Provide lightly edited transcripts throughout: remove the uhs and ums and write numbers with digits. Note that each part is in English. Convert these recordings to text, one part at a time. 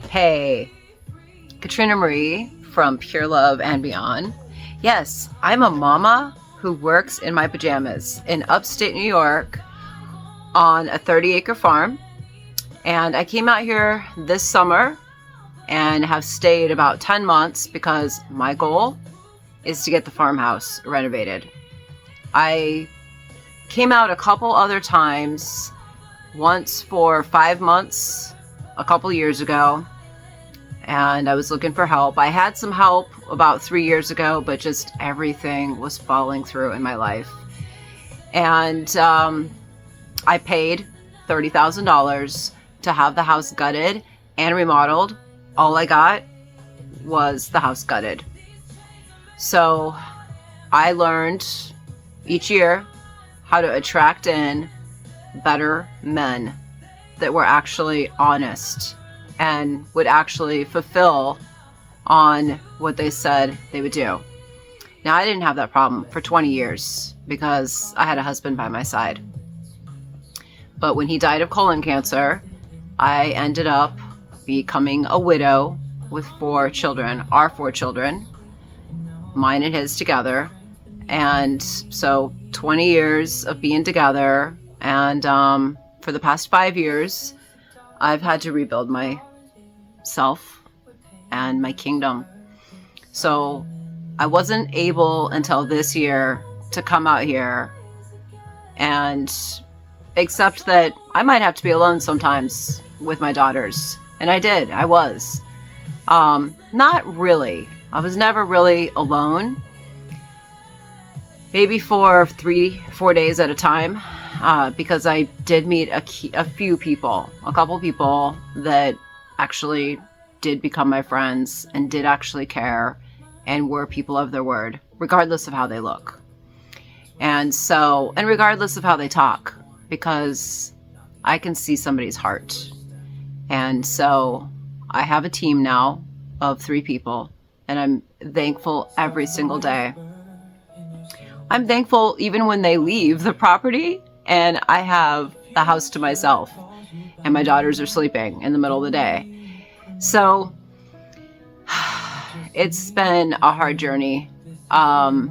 Hey, Katrina Marie from Pure Love and Beyond. Yes, I'm a mama who works in my pajamas in upstate New York on a 30-acre farm. And I came out here this summer and have stayed about 10 months because my goal is to get the farmhouse renovated. I came out a couple other times, once for 5 months a couple years ago, and I was looking for help. I had some help about 3 years ago, but just everything was falling through in my life. And I paid $30,000 to have the house gutted and remodeled. All I got was the house gutted. So I learned each year how to attract in better men that were actually honest and would actually fulfill on what they said they would do. Now, I didn't have that problem for 20 years because I had a husband by my side. But when he died of colon cancer, I ended up becoming a widow with 4 children, our 4 children, mine and his together. And so 20 years of being together, and for the past 5 years, I've had to rebuild myself and my kingdom. So I wasn't able until this year to come out here and accept that I might have to be alone sometimes with my daughters. And I was. Not really. I was never really alone. Maybe for 3-4 days at a time, because I did meet a few people, a couple people that actually did become my friends and did actually care and were people of their word, regardless of how they look. And regardless of how they talk, because I can see somebody's heart. And so I have a team now of 3 people, and I'm thankful every single day. I'm thankful even when they leave the property and I have the house to myself and my daughters are sleeping in the middle of the day. So it's been a hard journey. A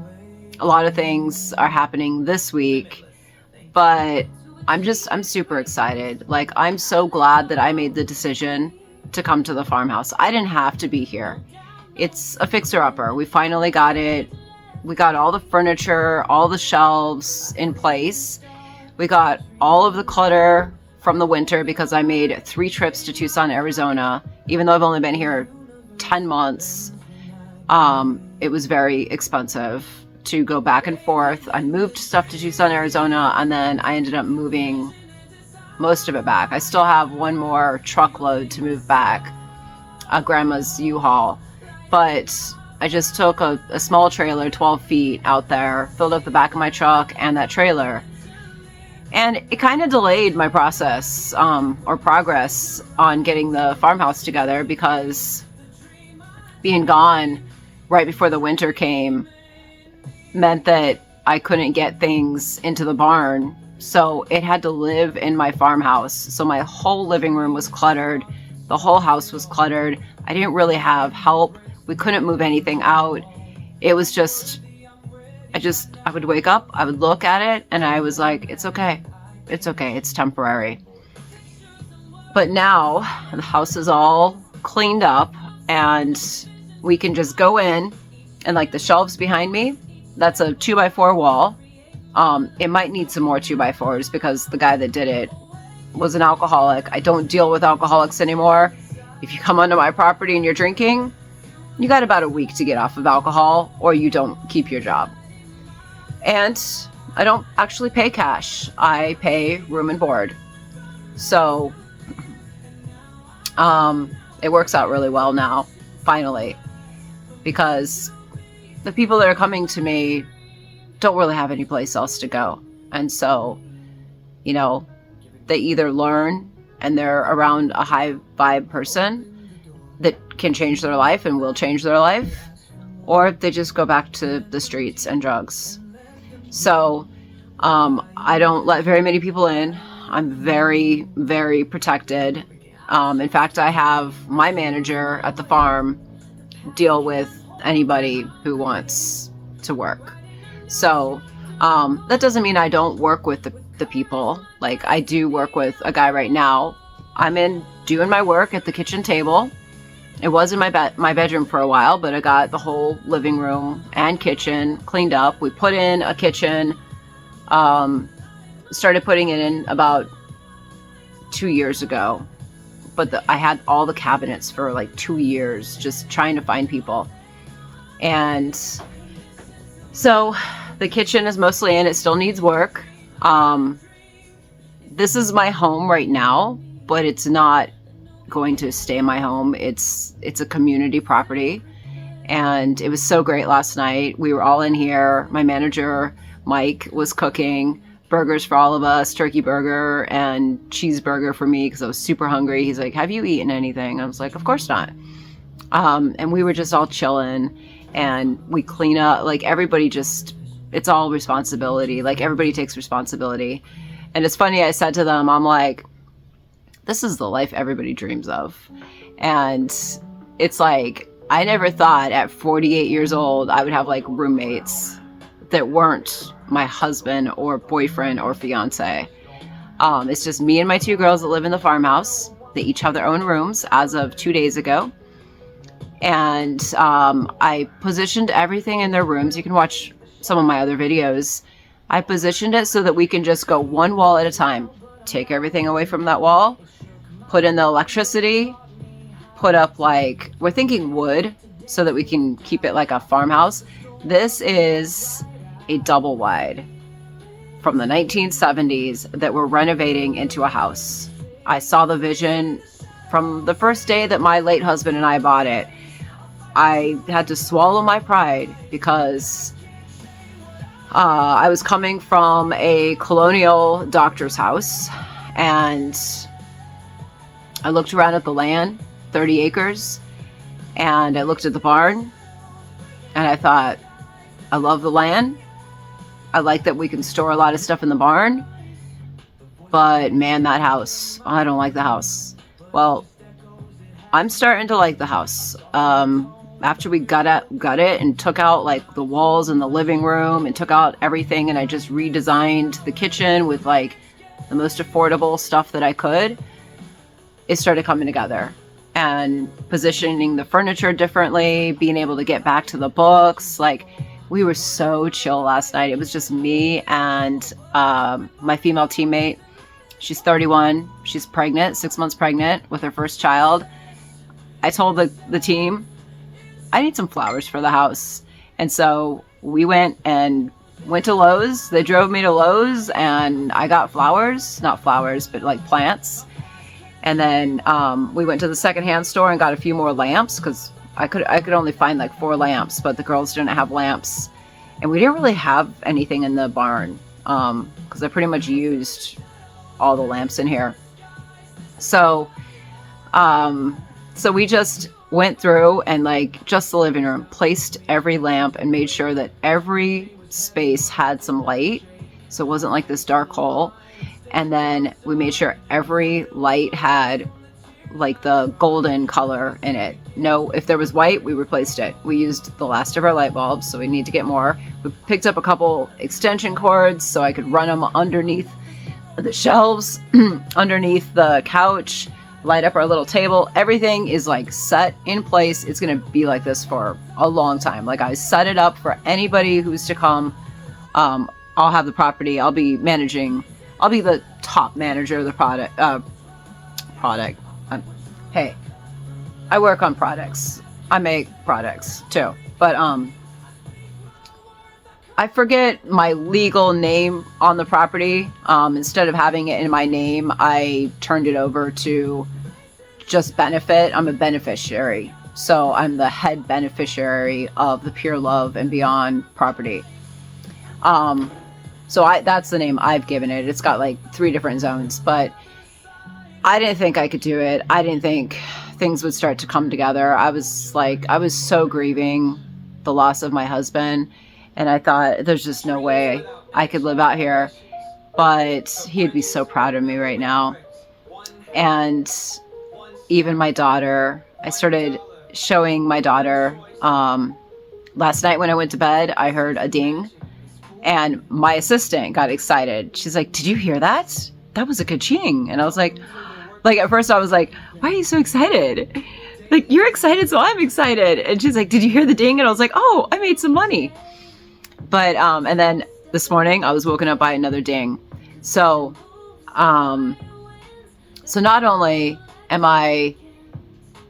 lot of things are happening this week, but I'm super excited. Like, I'm so glad that I made the decision to come to the farmhouse. I didn't have to be here. It's a fixer-upper. We finally got it. We got all the furniture, all the shelves in place. We got all of the clutter from the winter because I made 3 trips to Tucson, Arizona. Even though I've only been here 10 months, it was very expensive to go back and forth. I moved stuff to Tucson, Arizona, and then I ended up moving most of it back. I still have one more truckload to move back, a grandma's U-Haul. But I just took a small trailer, 12 feet out there, filled up the back of my truck and that trailer. And it kind of delayed my process or progress on getting the farmhouse together because being gone right before the winter came meant that I couldn't get things into the barn. So it had to live in my farmhouse. So my whole living room was cluttered. The whole house was cluttered. I didn't really have help. We couldn't move anything out. It was just, I would wake up, I would look at it, and I was like, it's okay. It's okay. It's temporary. But now the house is all cleaned up and we can just go in, and like the shelves behind me, that's a 2x4 wall. It might need some more 2x4s because the guy that did it was an alcoholic. I don't deal with alcoholics anymore. If you come onto my property and you're drinking, you got about a week to get off of alcohol or you don't keep your job. And I don't actually pay cash. I pay room and board. So it works out really well now, finally, because the people that are coming to me don't really have any place else to go. And so, they either learn and they're around a high vibe person that can change their life and will change their life, or they just go back to the streets and drugs. So I don't let very many people in. I'm very, very protected. In fact, I have my manager at the farm deal with anybody who wants to work. So that doesn't mean I don't work with the people. Like, I do work with a guy right now. I'm in doing my work at the kitchen table. It was in my bedroom for a while, but I got the whole living room and kitchen cleaned up. We put in a kitchen, started putting it in about 2 years ago. But I had all the cabinets for like 2 years, just trying to find people. And so the kitchen is mostly in. It still needs work. This is my home right now, but it's not going to stay my home. It's a community property. And it was so great last night. We were all in here. My manager, Mike, was cooking burgers for all of us, turkey burger and cheeseburger for me because I was super hungry. He's like, have you eaten anything? I was like, of course not. And we were just all chilling, and we clean up. Like, everybody just, it's all responsibility. Like, everybody takes responsibility. And it's funny, I said to them, I'm like, this is the life everybody dreams of. And it's like, I never thought at 48 years old I would have like roommates that weren't my husband or boyfriend or fiance. It's just me and my 2 girls that live in the farmhouse. They each have their own rooms as of 2 days ago. And I positioned everything in their rooms. You can watch some of my other videos. I positioned it so that we can just go one wall at a time. Take everything away from that wall, put in the electricity, put up like, we're thinking wood so that we can keep it like a farmhouse. This is a double wide from the 1970s that we're renovating into a house. I saw the vision from the first day that my late husband and I bought it. I had to swallow my pride because I was coming from a colonial doctor's house, and I looked around at the land, 30 acres, and I looked at the barn, and I thought, I love the land. I like that we can store a lot of stuff in the barn, but man, that house, I don't like the house. Well, I'm starting to like the house. After we got it and took out like the walls in the living room and took out everything, and I just redesigned the kitchen with like the most affordable stuff that I could, it started coming together. And positioning the furniture differently, being able to get back to the books, like, we were so chill last night. It was just me and my female teammate. She's 31. She's pregnant, 6 months pregnant with her first child. I told the team, I need some flowers for the house. And so we went to Lowe's. They drove me to Lowe's, and I got flowers. Not flowers, but like plants. And then we went to the secondhand store and got a few more lamps because I could only find like 4 lamps, but the girls didn't have lamps. And we didn't really have anything in the barn because I pretty much used all the lamps in here. So we just went through and like just the living room, placed every lamp and made sure that every space had some light. So it wasn't like this dark hole. And then we made sure every light had like the golden color in it. No, if there was white, we replaced it. We used the last of our light bulbs, so we need to get more. We picked up a couple extension cords so I could run them underneath the shelves, underneath the couch, light up our little table. Everything is like set in place. It's going to be like this for a long time. Like, I set it up for anybody who's to come. I'll have the property. I'll be the top manager of the product. Hey, I work on products. I make products too. But I forget my legal name on the property. Instead of having it in my name, I turned it over to just benefit. I'm a beneficiary. So I'm the head beneficiary of the Pure Love and Beyond property. So that's the name I've given it. It's got like 3 different zones, but I didn't think I could do it. I didn't think things would start to come together. I was so grieving the loss of my husband, and I thought there's just no way I could live out here, but he'd be so proud of me right now. And even my daughter, I started showing my daughter. Last night when I went to bed, I heard a ding, and my assistant got excited. She's like, "Did you hear that? That was a ka-ching." And I was like at first I was like, "Why are you so excited? Like, you're excited, so I'm excited." And she's like, "Did you hear the ding?" And I was like, "Oh, I made some money." But, and then this morning I was woken up by another ding. So, so not only am I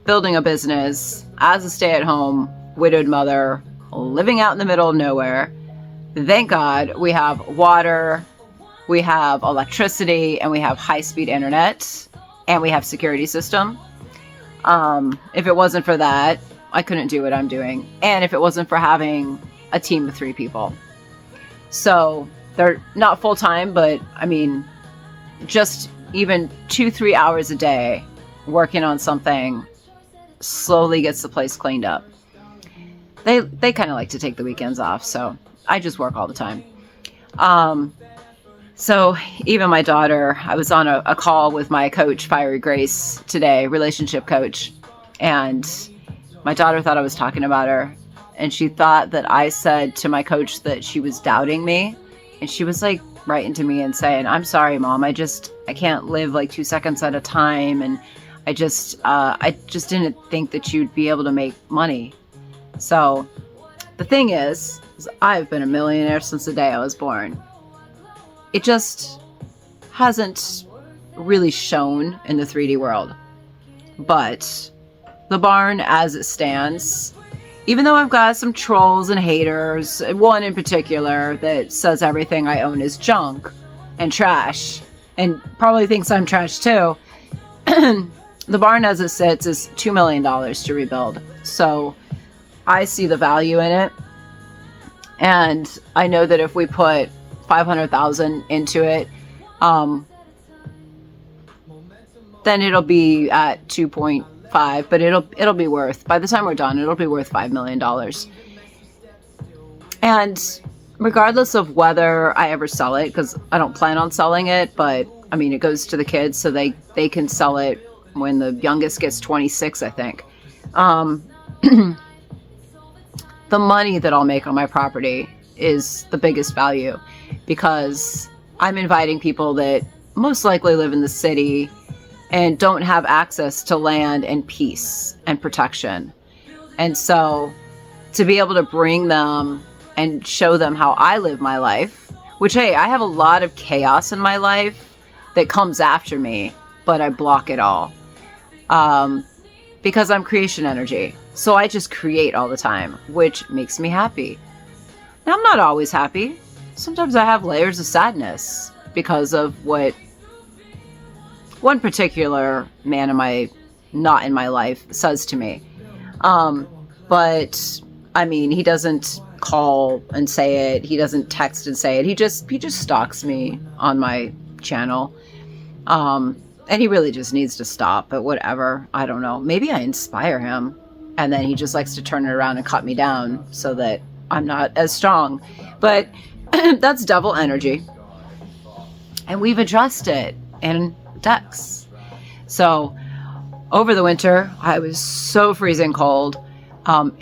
building a business as a stay-at-home widowed mother living out in the middle of nowhere, thank God we have water, we have electricity, and we have high-speed internet, and we have security system. If it wasn't for that, I couldn't do what I'm doing. And if it wasn't for having a team of 3 people. So they're not full-time, but I mean, just even 2-3 hours a day working on something slowly gets the place cleaned up. They kind of like to take the weekends off, so I just work all the time. So even my daughter, I was on a call with my coach, Fiery Grace, today, relationship coach, and my daughter thought I was talking about her, and she thought that I said to my coach that she was doubting me, and she was like writing to me and saying, "I'm sorry, Mom, I can't live like 2 seconds at a time, and I just didn't think that you'd be able to make money." So the thing is I've been a millionaire since the day I was born. It just hasn't really shown in the 3D world. But the barn as it stands, even though I've got some trolls and haters, one in particular that says everything I own is junk and trash, and probably thinks I'm trash too, the barn as it sits is $2 million to rebuild. So I see the value in it. And I know that if we put $500,000 into it, then it'll be at 2.5, but it'll be worth, by the time we're done, it'll be worth $5 million. And regardless of whether I ever sell it, because I don't plan on selling it, but I mean, it goes to the kids, so they can sell it when the youngest gets 26, I think. The money that I'll make on my property is the biggest value, because I'm inviting people that most likely live in the city and don't have access to land and peace and protection. And so to be able to bring them and show them how I live my life, which, hey, I have a lot of chaos in my life that comes after me, but I block it all. Because I'm creation energy. So I just create all the time, which makes me happy. Now, I'm not always happy. Sometimes I have layers of sadness because of what one particular man not in my life says to me. But I mean, he doesn't call and say it. He doesn't text and say it. He just stalks me on my channel. And he really just needs to stop, but whatever. I don't know. Maybe I inspire him, and then he just likes to turn it around and cut me down so that I'm not as strong. But that's devil energy. And we've addressed it in decks. So over the winter, I was so freezing cold.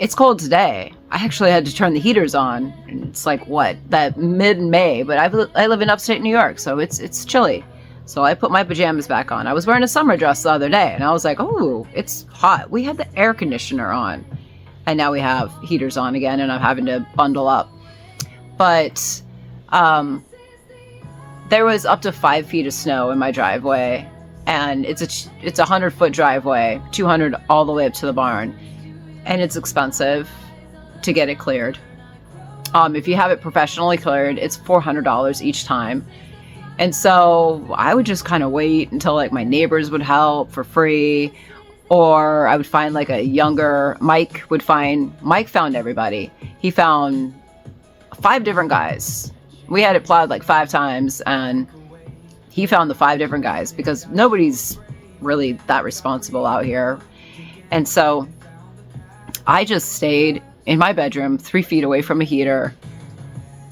It's cold today. I actually had to turn the heaters on. And it's like, that mid-May, but I live in upstate New York, so it's chilly. So I put my pajamas back on. I was wearing a summer dress the other day, and I was like, oh, it's hot. We had the air conditioner on, and now we have heaters on again, and I'm having to bundle up. But there was up to 5 feet of snow in my driveway, and it's a 100-foot driveway, 200 all the way up to the barn, and it's expensive to get it cleared. If you have it professionally cleared, it's $400 each time. And so I would just kind of wait until like my neighbors would help for free, or I would find like a younger Mike found everybody. He found 5 different guys. We had it plowed like 5 times, and he found the 5 different guys because nobody's really that responsible out here. And so I just stayed in my bedroom 3 feet away from a heater,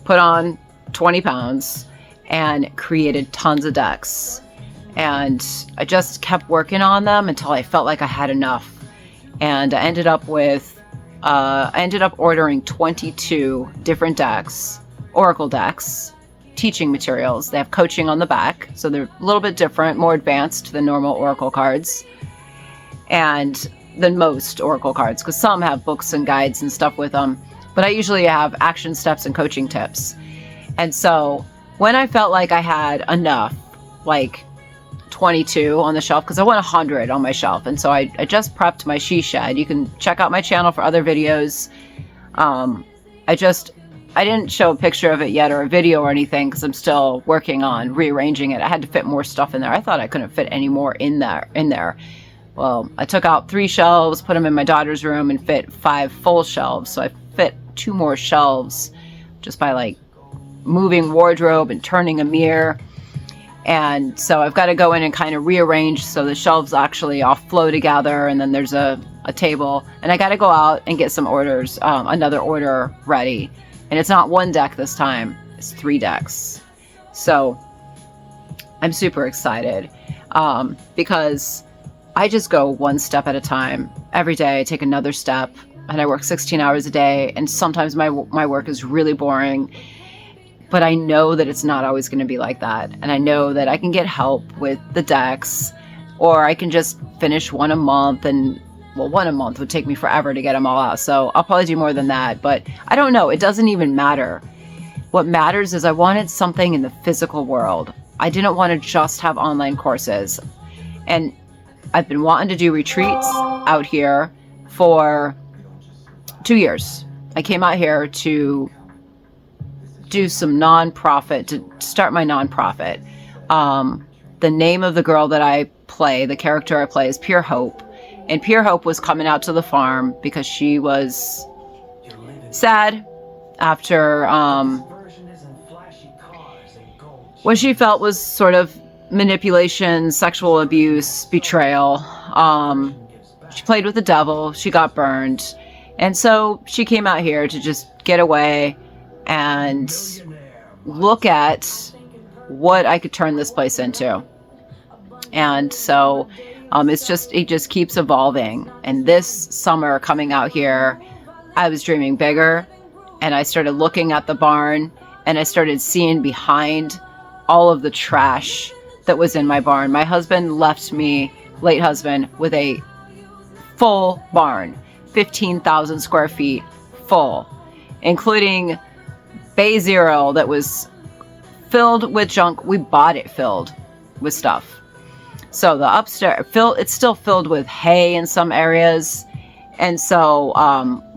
put on 20 pounds, and created tons of decks. And I just kept working on them until I felt like I had enough. And I ended up ordering 22 different decks, Oracle decks, teaching materials. They have coaching on the back, so they're a little bit different, more advanced than normal Oracle cards, and than most Oracle cards, because some have books and guides and stuff with them. But I usually have action steps and coaching tips. And so when I felt like I had enough, like 22 on the shelf, because I want 100 on my shelf, and so I just prepped my she shed. You can check out my channel for other videos. I didn't show a picture of it yet or a video or anything because I'm still working on rearranging it. I had to fit more stuff in there. I thought I couldn't fit any more in there. Well, I took out 3 shelves, put them in my daughter's room, and fit 5 full shelves. So I fit 2 more shelves just by like moving wardrobe and turning a mirror. And so I've got to go in and kind of rearrange so the shelves actually all flow together, and then there's a table, and I got to go out and get some orders, another order ready. And it's not 1 deck this time, it's 3 decks. So I'm super excited because I just go 1 step at a time. Every day I take another step, and I work 16 hours a day, and sometimes my work is really boring. But I know that it's not always going to be like that. And I know that I can get help with the decks, or I can just finish 1 a month. And well, 1 a month would take me forever to get them all out. So I'll probably do more than that, but I don't know. It doesn't even matter. What matters is I wanted something in the physical world. I didn't want to just have online courses. And I've been wanting to do retreats out here for 2 years. I came out here to do some nonprofit, to start my nonprofit. The name of the girl that I play, the character I play, is Pure Hope. And Pure Hope was coming out to the farm because she was sad after what she felt was sort of manipulation, sexual abuse, betrayal. She played with the devil. She got burned. And so she came out here to just get away and look at what I could turn this place into. And so it just keeps evolving. And this summer coming out here, I was dreaming bigger, and I started looking at the barn, and I started seeing behind all of the trash that was in my barn. My husband left me, late husband, with a full barn, 15,000 square feet full, including Bay Zero that was filled with junk. We bought it filled with stuff. So the upstairs, it's still filled with hay in some areas. And so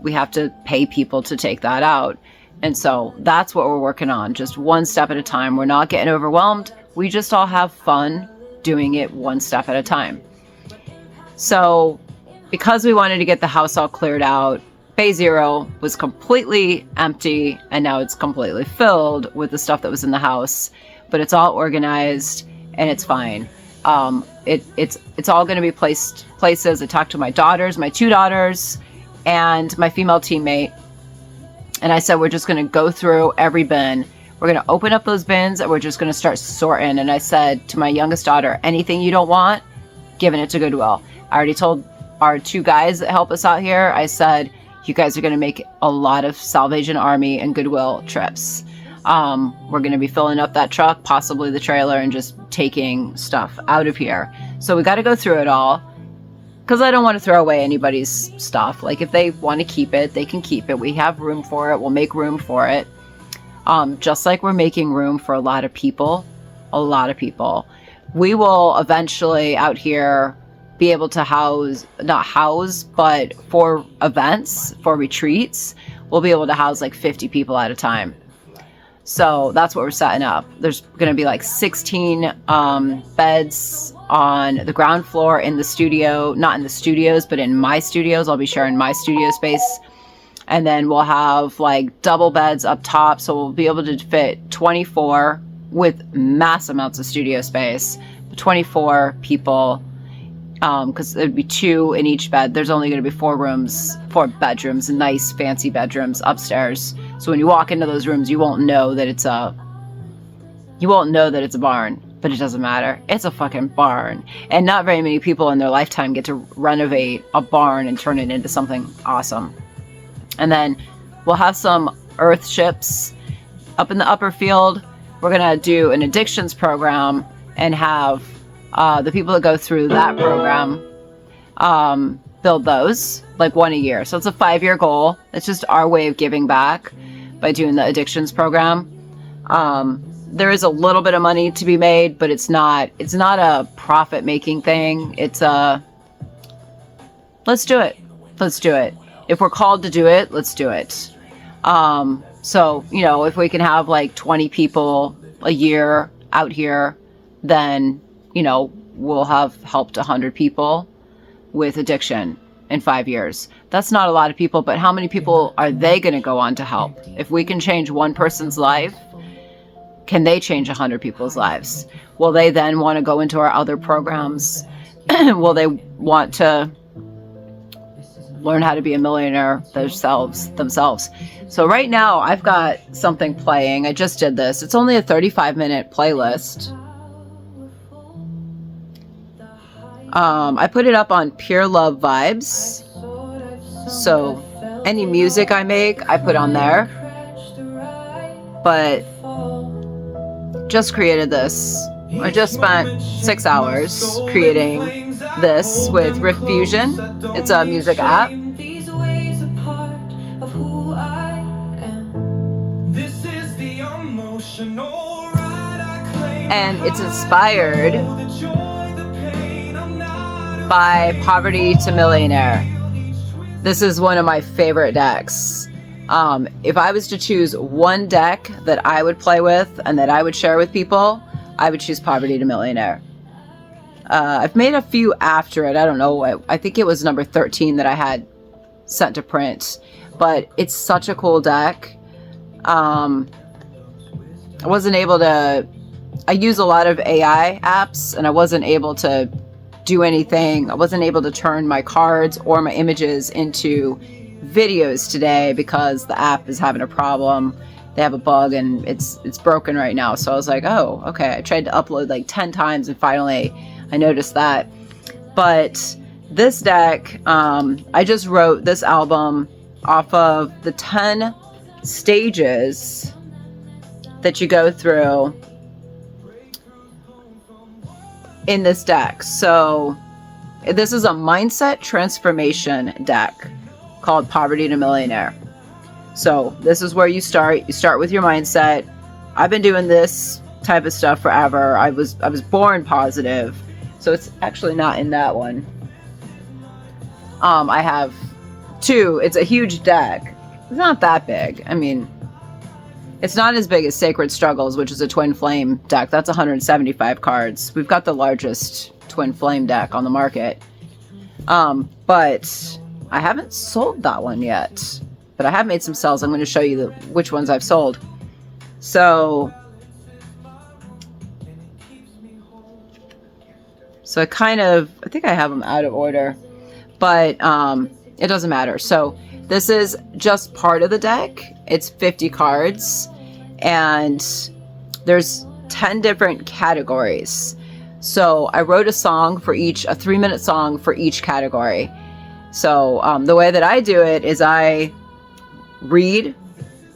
we have to pay people to take that out. And so that's what we're working on, just 1 step at a time. We're not getting overwhelmed. We just all have fun doing it 1 step at a time. So because we wanted to get the house all cleared out, Bay Zero was completely empty, and now it's completely filled with the stuff that was in the house. But it's all organized, and it's fine. It's all going to be places. I talked to my daughters, my 2 daughters, and my female teammate. And I said, we're just going to go through every bin. We're going to open up those bins, and we're just going to start sorting. And I said to my youngest daughter, anything you don't want, giving it to Goodwill. I already told our 2 guys that help us out here, I said, you guys are going to make a lot of Salvation Army and Goodwill trips. We're going to be filling up that truck, possibly the trailer, and just taking stuff out of here. So we got to go through it all, because I don't want to throw away anybody's stuff. Like, if they want to keep it, they can keep it. We have room for it. We'll make room for it. Just like we're making room for a lot of people. We will eventually out here be able to not house, but for events, for retreats, we'll be able to house like 50 people at a time. So that's what we're setting up. There's going to be like 16 beds on the ground floor in the studio, not in the studios, but in my studios. I'll be sharing my studio space. And then we'll have like double beds up top. So we'll be able to fit 24 with mass amounts of studio space, 24 people. Because there'd be 2 in each bed. There's only going to be 4 bedrooms, nice fancy bedrooms upstairs. So when you walk into those rooms, you won't know that it's a barn. but it doesn't matter. It's a fucking barn. And not very many people in their lifetime get to renovate a barn and turn it into something awesome. And then we'll have some earth ships up in the upper field. We're going to do an addictions program and have the people that go through that program build those, like one a year. So it's a 5-year goal. It's just our way of giving back by doing the addictions program. There is a little bit of money to be made, but it's not a profit making thing. It's let's do it. Let's do it. If we're called to do it, let's do it. So, you know, if we can have like 20 people a year out here, then, you know, we'll have helped 100 people with addiction in 5 years. That's not a lot of people, but how many people are they going to go on to help? If we can change one person's life, can they change 100 people's lives? Will they then want to go into our other programs? Will they want to learn how to be a millionaire themselves? So right now I've got something playing. I just did this. It's only a 35-minute playlist. I put it up on Pure Love Vibes. So any music I make, I put on there. But just created this. I just spent 6 hours creating this with Riff Fusion. It's a music app. And it's inspired by Poverty to Millionaire. This is one of my favorite decks. If I was to choose one deck that I would play with and that I would share with people, I would choose Poverty to Millionaire. I've made a few after it. I don't know. I think it was number 13 that I had sent to print. But it's such a cool deck. I wasn't able to... I use a lot of AI apps, and I wasn't able to do anything. I wasn't able to turn my cards or my images into videos today because the app is having a problem. They have a bug and it's broken right now. So I was like, oh, okay. I tried to upload like 10 times and finally I noticed that. But this deck, I just wrote this album off of the 10 stages that you go through in this deck. So this is a mindset transformation deck called Poverty to Millionaire. So this is where you start. You start with your mindset. I've been doing this type of stuff forever. I was born positive. So it's actually not in that one. I have 2. It's a huge deck. It's not that big. I mean, it's not as big as Sacred Struggles, which is a Twin Flame deck. That's 175 cards. We've got the largest Twin Flame deck on the market. But I haven't sold that one yet. But I have made some sales. I'm going to show you which ones I've sold. So I think I have them out of order. But it doesn't matter. So this is just part of the deck. It's 50 cards. And there's 10 different categories. So I wrote a 3-minute song for each category. So the way that I do it is I read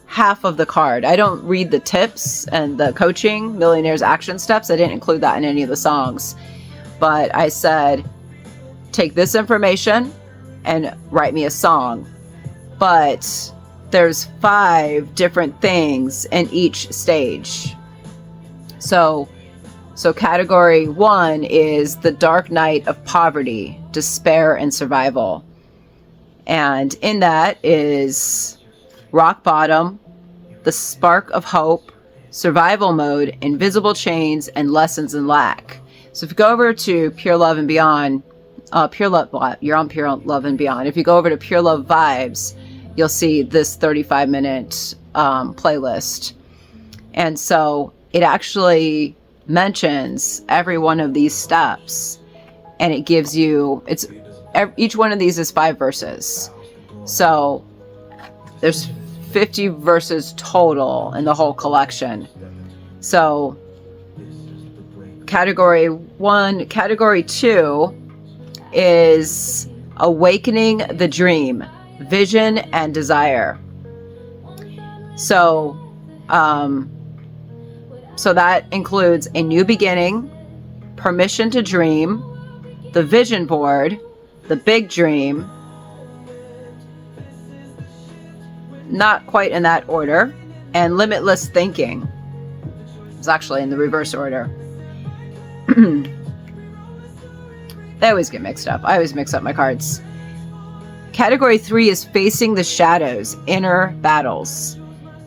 half of the card. I don't read the tips and the coaching, Millionaire's action steps. I didn't include that in any of the songs. But I said, take this information and write me a song. But there's 5 different things in each stage. So category 1 is the dark night of poverty, despair, and survival. And in that is rock bottom, the spark of hope, survival mode, invisible chains, and lessons in lack. So if you go over to Pure Love and Beyond, you're on Pure Love and Beyond. If you go over to Pure Love Vibes, you'll see this 35-minute playlist. And so it actually mentions every one of these steps, and it gives you, each one of these is 5 verses. So there's 50 verses total in the whole collection. So category 1. Category 2 is awakening the dream, vision, and desire. So, so that includes a new beginning, permission to dream, the vision board, the big dream, not quite in that order, and limitless thinking. It's actually in the reverse order. They always get mixed up. I always mix up my cards. Category 3 is facing the shadows, inner battles.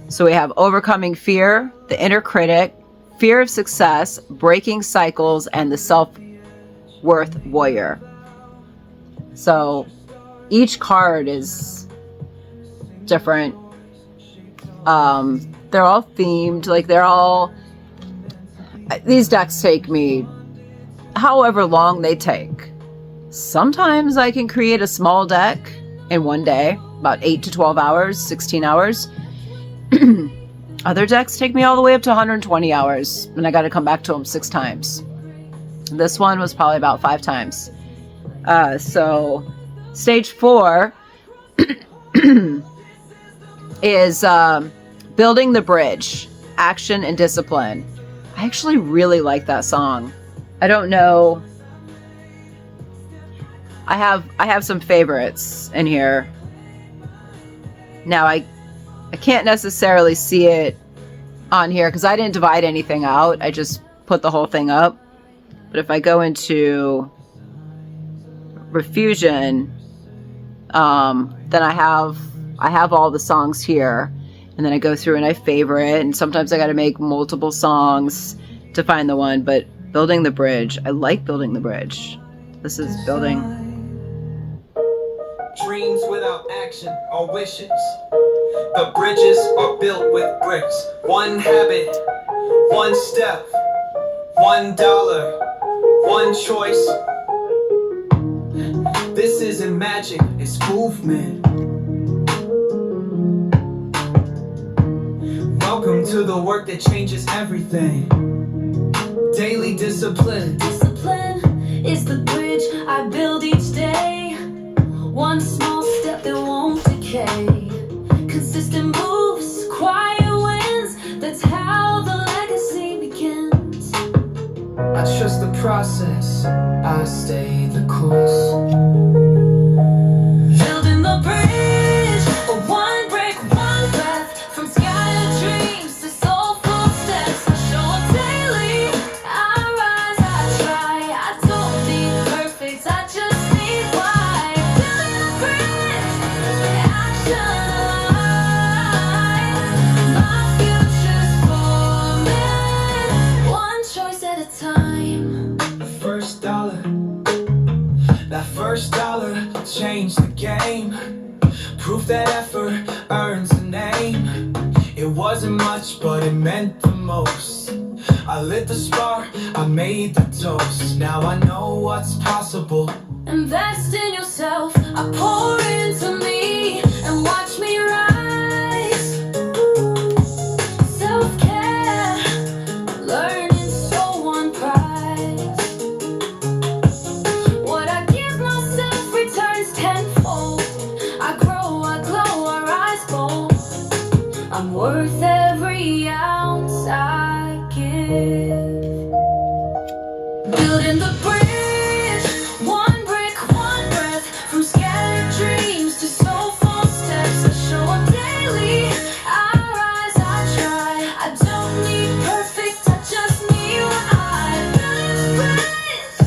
So we have overcoming fear, the inner critic, fear of success, breaking cycles, and the self-worth warrior. So each card is different. They're all themed. Like these decks take me however long they take. Sometimes I can create a small deck in one day, about 8 to 12 hours, 16 hours. Other decks take me all the way up to 120 hours, and I got to come back to them 6 times. This one was probably about 5 times. So stage 4 is building the bridge, action and discipline. I actually really like that song. I don't know. I have some favorites in here. Now I can't necessarily see it on here because I didn't divide anything out. I just put the whole thing up. But if I go into Refusion, then I have all the songs here, and then I go through and I favorite, and sometimes I got to make multiple songs to find the one. But building the bridge, I like building the bridge. This is building. Dreams without action are wishes. The bridges are built with bricks. One habit, one step, $1, one choice. This isn't magic, it's movement. Welcome to the work that changes everything. Daily discipline. Discipline is the bridge I build each day. One small step that won't decay. Consistent moves, quiet wins. That's how the legacy begins. I trust the process, I stay the course. Building the bridge, one brick, one breath. From scattered dreams to soulful steps. I show up daily, I rise, I try. I don't need perfect, I just need why. Building the bridge, action alive. My future's forming, one choice at a time. The first dollar, that first dollar changed the game. Proof that effort earns a name. It wasn't much, but it meant the most. I lit the spark, I made the toast. Now I know what's possible. Invest in yourself, I pour into me, and watch me rise. Self-care, learning so one prize. What I give myself returns tenfold. I grow, I glow, I rise bold. I'm worth every ounce I give. Building the bridge, one brick, one breath. From scattered dreams to soulful steps. I show up daily, I rise, I try. I don't need perfect, I just need what I build. Bridge,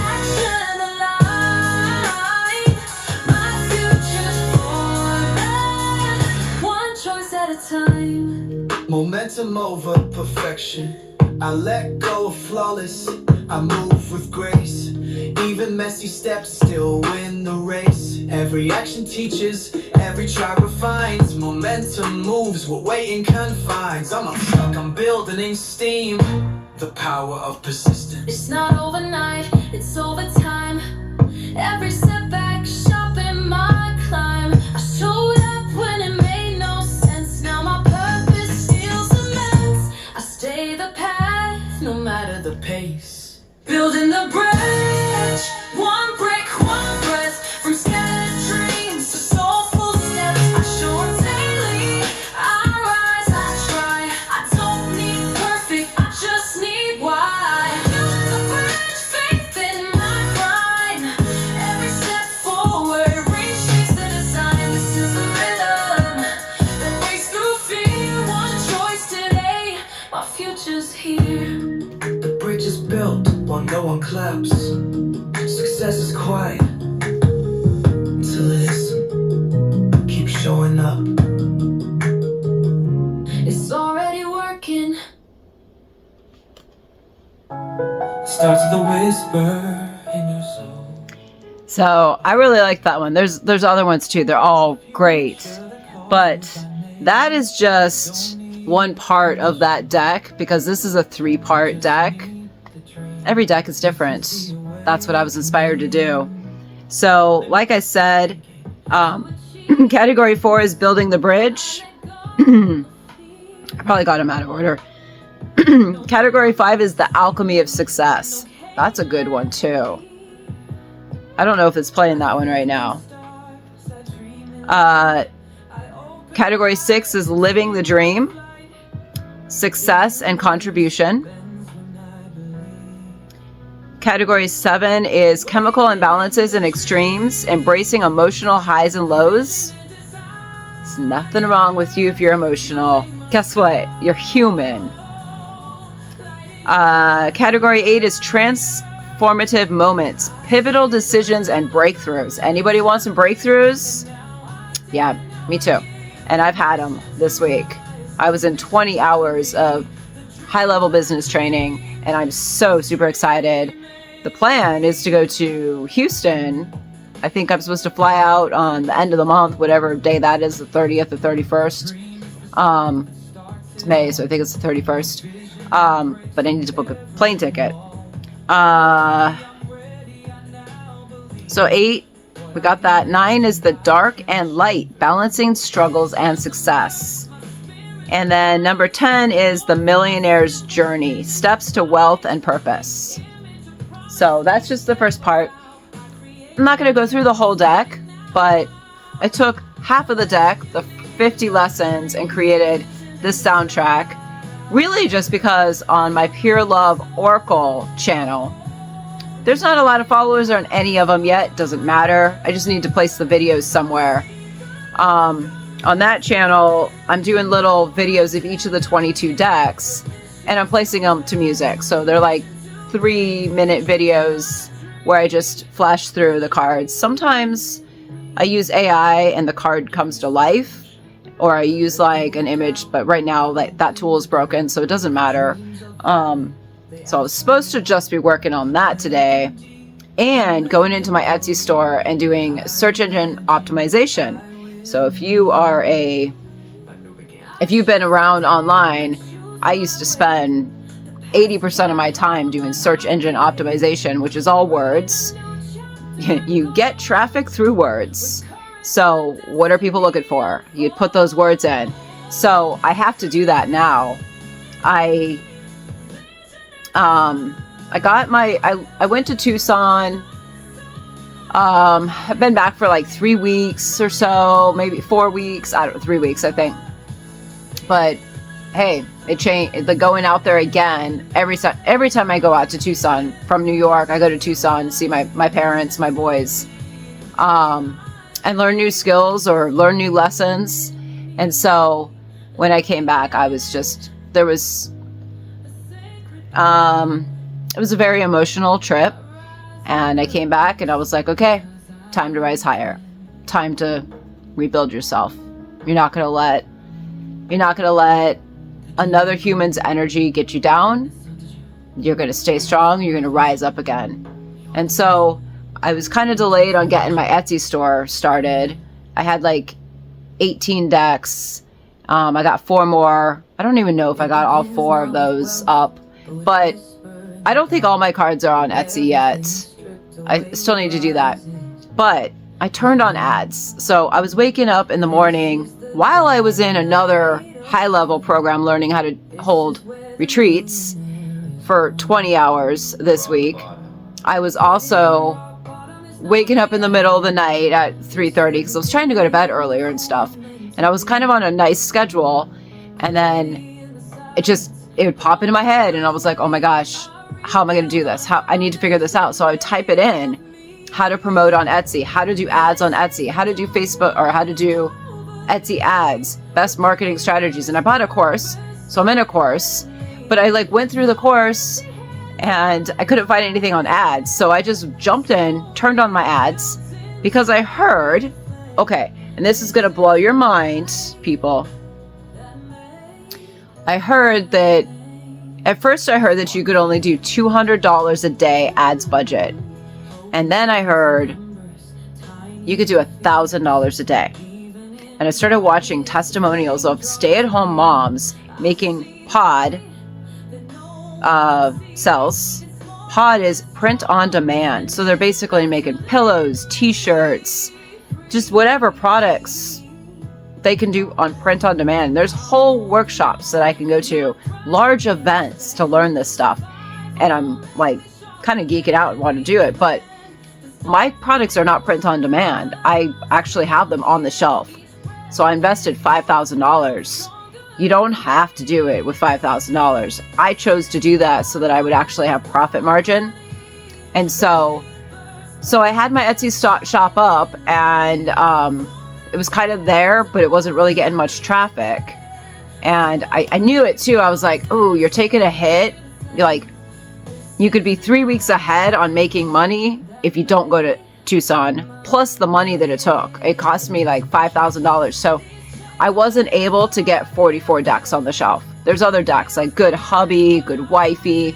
action alive. My future's forming, one choice at a time. Momentum over perfection. I let go of flawless, I move with grace. Even messy steps still win the race. Every action teaches, every try refines. Momentum moves what waiting confines. I'm not stuck, I'm building in steam. The power of persistence. It's not overnight, it's over time. Every setback sharpened my climb. I showed up when it made no sense. Now my purpose feels immense. I stay the path, no matter the pace. building the bridge. One brick, one breath, from scattered dreams to soulful steps. I show up daily, I rise, I try. I don't need perfect, I just need why. Building the bridge, faith in my grind. Every step forward reshapes the design. This is the rhythm that breaks through fear. One choice today, my future's here. The bridge is built while no one claps. Success is quiet until it isn't. Keep showing up. It's already working. Starts with a whisper in your soul. So I really like that one. There's other ones too. They're all great. But that is just one part of that deck, because this is a 3-part deck. Every deck is different. That's what I was inspired to do. So, like I said, category 4 is building the bridge. I probably got them out of order. Category 5 is the alchemy of success. That's a good one too. I don't know if it's playing that one right now. Category 6 is living the dream, success and contribution. Category 7 is chemical imbalances and extremes, embracing emotional highs and lows. There's nothing wrong with you if you're emotional. Guess what? You're human. Category 8 is transformative moments, pivotal decisions and breakthroughs. Anybody want some breakthroughs? Yeah, me too. And I've had them this week. I was in 20 hours of high-level business training, and I'm so super excited. The plan is to go to Houston. I think I'm supposed to fly out on the end of the month, whatever day that is, the 30th or 31st. It's May, so I think it's the 31st. But I need to book a plane ticket. So 8, we got that. 9 is the dark and light, balancing struggles and success. And then number 10 is the millionaire's journey, steps to wealth and purpose. So that's just the first part. I'm not going to go through the whole deck, but I took half of the deck, the 50 lessons, and created this soundtrack. Really just because on my Pure Love Oracle channel, there's not a lot of followers on any of them yet. Doesn't matter. I just need to place the videos somewhere. On that channel, I'm doing little videos of each of the 22 decks, and I'm placing them to music. So they're like 3-minute videos where I just flash through the cards. Sometimes I use AI and the card comes to life, or I use like an image, but right now like that tool is broken, so it doesn't matter. So I was supposed to just be working on that today and going into my Etsy store and doing search engine optimization. So if you've been around online, I used to spend 80% of my time doing search engine optimization, which is all words. You get traffic through words. So what are people looking for? You put those words in. So I have to do that now. I went to Tucson. I've been back for like 3 weeks or so, maybe 4 weeks. 3 weeks, I think. But hey, it changed. The going out there again every time I go out to Tucson from New York, I go to Tucson to see my parents, my boys, and learn new skills or learn new lessons. And so when I came back, it was a very emotional trip. And I came back and I was like, okay, time to rise higher. Time to rebuild yourself. You're not going to let another human's energy get you down. You're going to stay strong. You're going to rise up again. And so I was kind of delayed on getting my Etsy store started. I had like 18 decks. I got 4 more. I don't even know if I got all 4 of those up, but I don't think all my cards are on Etsy yet. I still need to do that. But I turned on ads. So I was waking up in the morning while I was in another high-level program learning how to hold retreats for 20 hours this week. I was also waking up in the middle of the night at 3:30 because I was trying to go to bed earlier and stuff. And I was kind of on a nice schedule. And then it would pop into my head. And I was like, oh my gosh, how am I going to do this? I need to figure this out. So I would type it in, how to promote on Etsy, how to do ads on Etsy, how to do Facebook, or how to do Etsy ads, best marketing strategies. And I bought a course. So I'm in a course, but I like went through the course and I couldn't find anything on ads. So I just jumped in, turned on my ads because I heard, okay, and this is going to blow your mind, people. I heard that, at first I heard that you could only do $200 a day ads budget. And then I heard you could do $1,000 a day. And I started watching testimonials of stay-at-home moms making pod sells. Pod is print on demand. So they're basically making pillows, t-shirts, just whatever products they can do on print on demand. There's whole workshops that I can go to, large events to learn this stuff. And I'm like kind of geeking out and want to do it. But my products are not print on demand. I actually have them on the shelf. So I invested $5,000. You don't have to do it with $5,000. I chose to do that so that I would actually have profit margin. And so I had my Etsy shop up, and it was kind of there, but it wasn't really getting much traffic. And I knew it too. I was like, oh, you're taking a hit. Like, you could be 3 weeks ahead on making money if you don't go to Tucson, plus the money that it took. It cost me like $5,000. So I wasn't able to get 44 decks on the shelf. There's other decks like Good Hubby, Good Wifey.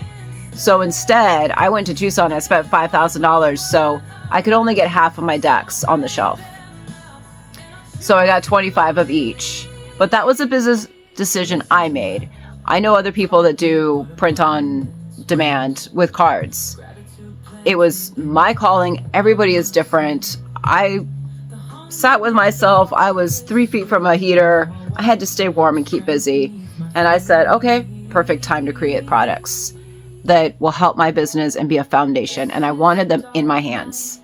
So instead, I went to Tucson and I spent $5,000. So I could only get half of my decks on the shelf. So I got 25 of each. But that was a business decision I made. I know other people that do print on demand with cards. It was my calling. Everybody is different. I sat with myself. I was 3 feet from a heater. I had to stay warm and keep busy. And I said, okay, perfect time to create products that will help my business and be a foundation. And I wanted them in my hands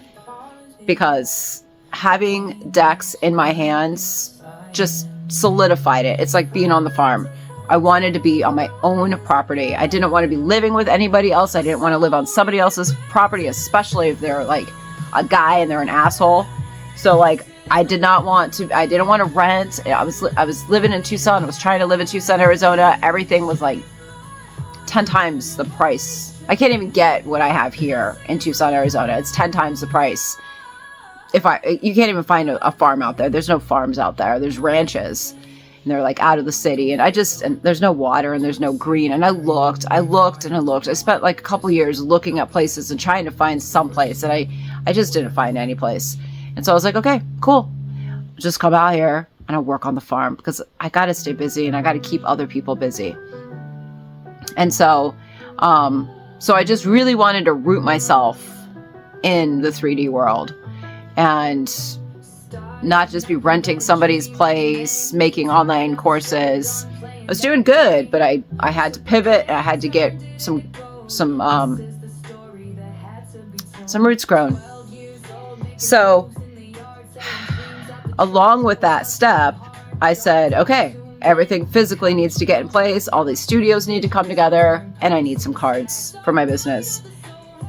because having decks in my hands just solidified it. It's like being on the farm. I wanted to be on my own property. I didn't want to be living with anybody else. I didn't want to live on somebody else's property, especially if they're like a guy and they're an asshole. So like, I didn't want to rent. I was living in Tucson. I was trying to live in Tucson, Arizona. Everything was like 10 times the price. I can't even get what I have here in Tucson, Arizona. It's 10 times the price. You can't even find a farm out there. There's no farms out there. There's ranches. And they're like out of the city. And there's no water and there's no green. And I looked. I spent like a couple years looking at places and trying to find some place. And I just didn't find any place. And so I was like, okay, cool. Just come out here and I'll work on the farm because I got to stay busy and I got to keep other people busy. And so I just really wanted to root myself in the 3D world and not just be renting somebody's place, making online courses. I was doing good, but I had to pivot and I had to get some roots grown. So along with that step, I said, okay, everything physically needs to get in place. All these studios need to come together and I need some cards for my business.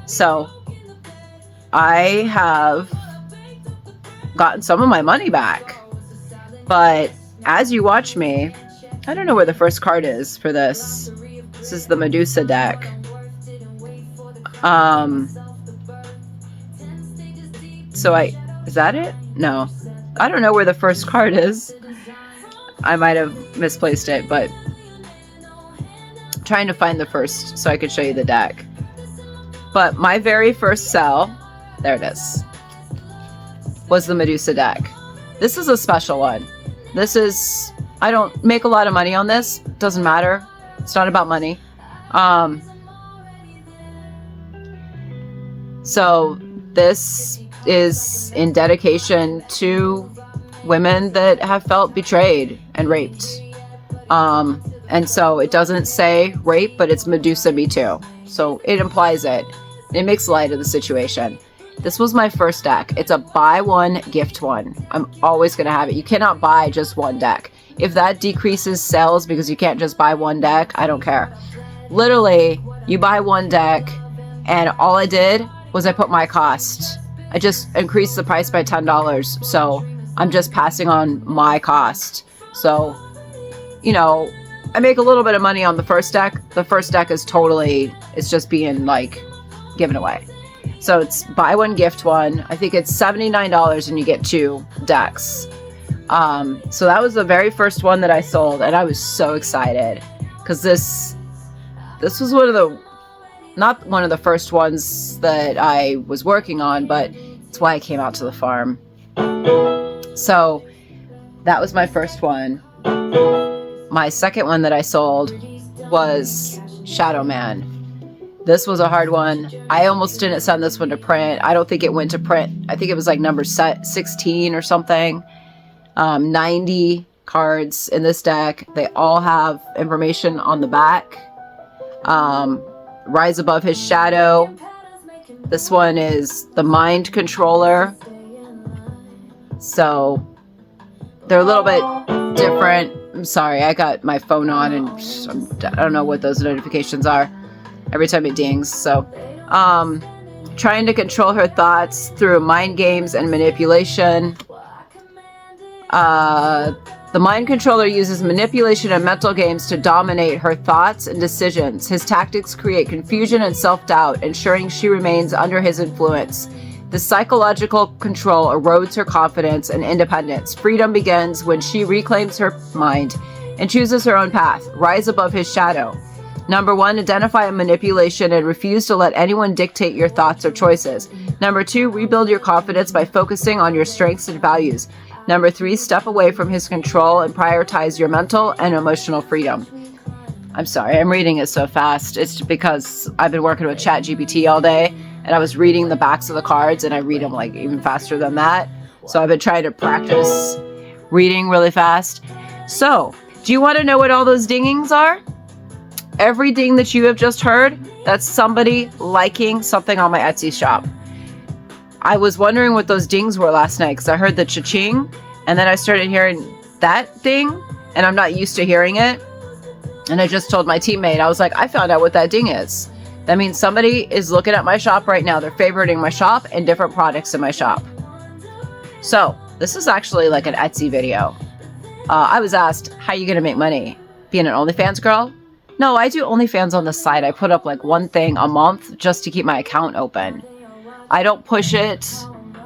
So I have gotten some of my money back, but as you watch me, I don't know where the first card is for this. This is the Medusa deck. Is that it? No. I don't know where the first card is. I might have misplaced it, but I'm trying to find the first so I could show you the deck. But my very first sell, there it is, was the Medusa deck. This is a special one. I don't make a lot of money on this. Doesn't matter. It's not about money. So this is in dedication to women that have felt betrayed and raped. And so it doesn't say rape, but it's Medusa Me Too. So it implies it. It makes light of the situation. This was my first deck. It's a buy one, gift one. I'm always going to have it. You cannot buy just one deck. If that decreases sales because you can't just buy one deck, I don't care. Literally, you buy one deck, and all I did was I put my cost. I just increased the price by $10. So I'm just passing on my cost. So, you know, I make a little bit of money on the first deck. The first deck is totally, it's just being like given away. So it's buy one, gift one. I think it's $79 and you get 2 decks. So that was the very first one that I sold, and I was so excited because this was one of the, not one of the first ones that I was working on, but it's why I came out to the farm. So that was my first one. My second one that I sold was Shadow Man. This was a hard one. I almost didn't send this one to print. I don't think it went to print. I think it was like number 16 or something. 90 cards in this deck. They all have information on the back. Rise above his shadow. This one is the mind controller. So they're a little bit different. I'm sorry, I got my phone on and I don't know what those notifications are every time it dings. So trying to control her thoughts through mind games and manipulation. The mind controller uses manipulation and mental games to dominate her thoughts and decisions. His tactics create confusion and self-doubt, ensuring she remains under his influence. The psychological control erodes her confidence and independence. Freedom begins when she reclaims her mind and chooses her own path. Rise above his shadow. Number 1, identify a manipulation and refuse to let anyone dictate your thoughts or choices. Number 2, rebuild your confidence by focusing on your strengths and values. Number 3, step away from his control and prioritize your mental and emotional freedom. I'm sorry, I'm reading it so fast. It's because I've been working with ChatGPT all day, and I was reading the backs of the cards, and I read them like even faster than that. So I've been trying to practice reading really fast. So, do you want to know what all those dingings are? Every ding that you have just heard, that's somebody liking something on my Etsy shop. I was wondering what those dings were last night because I heard the cha-ching, and then I started hearing that ding, and I'm not used to hearing it. And I just told my teammate, I was like, I found out what that ding is. That means somebody is looking at my shop right now. They're favoriting my shop and different products in my shop. So this is actually like an Etsy video. I was asked, how are you going to make money? Being an OnlyFans girl? No, I do OnlyFans on the side. I put up like one thing a month just to keep my account open. I don't push it.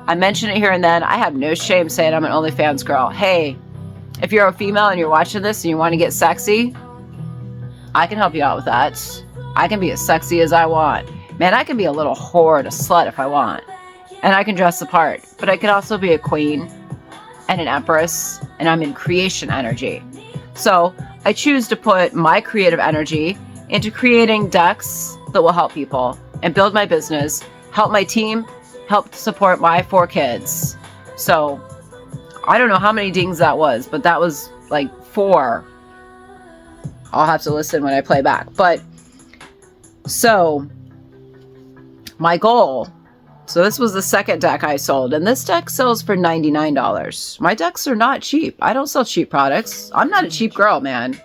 I mention it here and then. I have no shame saying I'm an OnlyFans girl. Hey, if you're a female and you're watching this and you want to get sexy, I can help you out with that. I can be as sexy as I want. Man, I can be a little whore and a slut if I want. And I can dress the part. But I can also be a queen and an empress. And I'm in creation energy. So I choose to put my creative energy into creating decks that will help people and build my business, help my team, help support my 4 kids. So I don't know how many dings that was, but that was like 4. I'll have to listen when I play back. But so my goal, so this was the second deck I sold, and this deck sells for $99. My decks are not cheap. I don't sell cheap products. I'm not a cheap girl, man.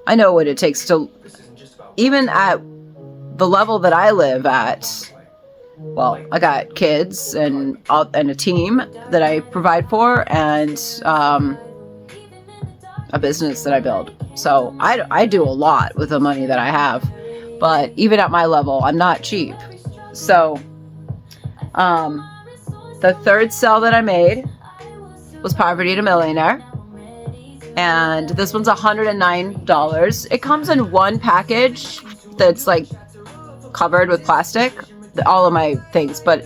I know what it takes to, even at the level that I live at. Well, I got kids and a team that I provide for, and a business that I build. So I do a lot with the money that I have, but even at my level, I'm not cheap. So the third sell that I made was Poverty to Millionaire, and this one's $109. It comes in one package that's like covered with plastic, all of my things, but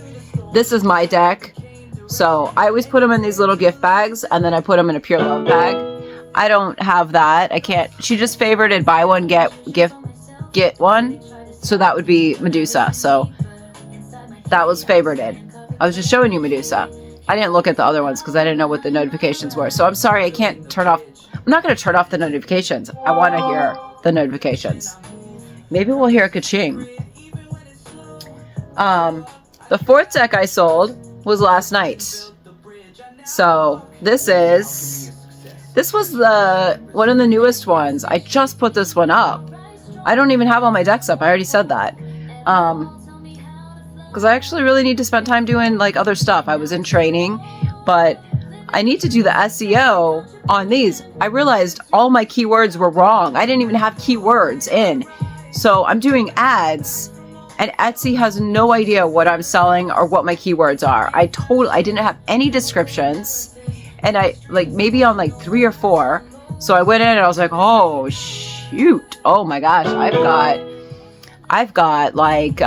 this is my deck. So I always put them in these little gift bags, and then I put them in a pure love bag. I don't have that. I can't. She just favorited buy one, get one. So that would be Medusa. So that was favorited. I was just showing you Medusa. I didn't look at the other ones because I didn't know what the notifications were. So I'm sorry, I can't turn off. I'm not going to turn off the notifications. I want to hear the notifications. Maybe we'll hear a ka-ching. The fourth deck I sold was last night. So this was one of the newest ones. I just put this one up. I don't even have all my decks up. I already said that. Because I actually really need to spend time doing like other stuff. I was in training, but I need to do the SEO on these. I realized all my keywords were wrong. I didn't even have keywords in. So I'm doing ads, and Etsy has no idea what I'm selling or what my keywords are. I didn't have any descriptions, and I like maybe on like 3 or 4. So I went in and I was like, oh shoot, oh my gosh, I've got like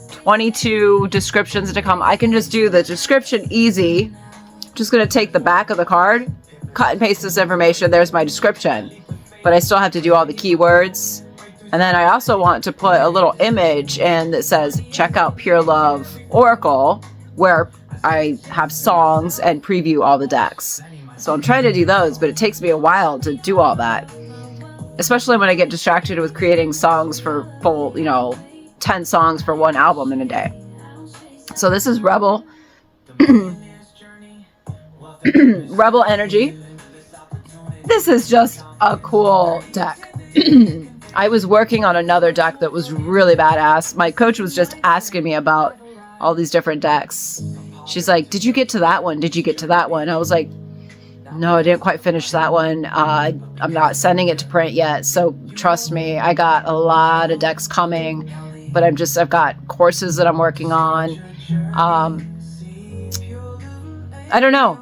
22 descriptions to come. I can just do the description easy. Just gonna take the back of the card, cut and paste this information. There's my description, but I still have to do all the keywords. And then I also want to put a little image in that says, check out Pure Love Oracle, where I have songs and preview all the decks. So I'm trying to do those, but it takes me a while to do all that. Especially when I get distracted with creating songs for full, 10 songs for one album in a day. So this is Rebel. Rebel Energy. This is just a cool deck. I was working on another deck that was really badass. My coach was just asking me about all these different decks. She's like, did you get to that one? Did you get to that one? I was like, no, I didn't quite finish that one. I'm not sending it to print yet. So trust me, I got a lot of decks coming, but I've got courses that I'm working on. I don't know.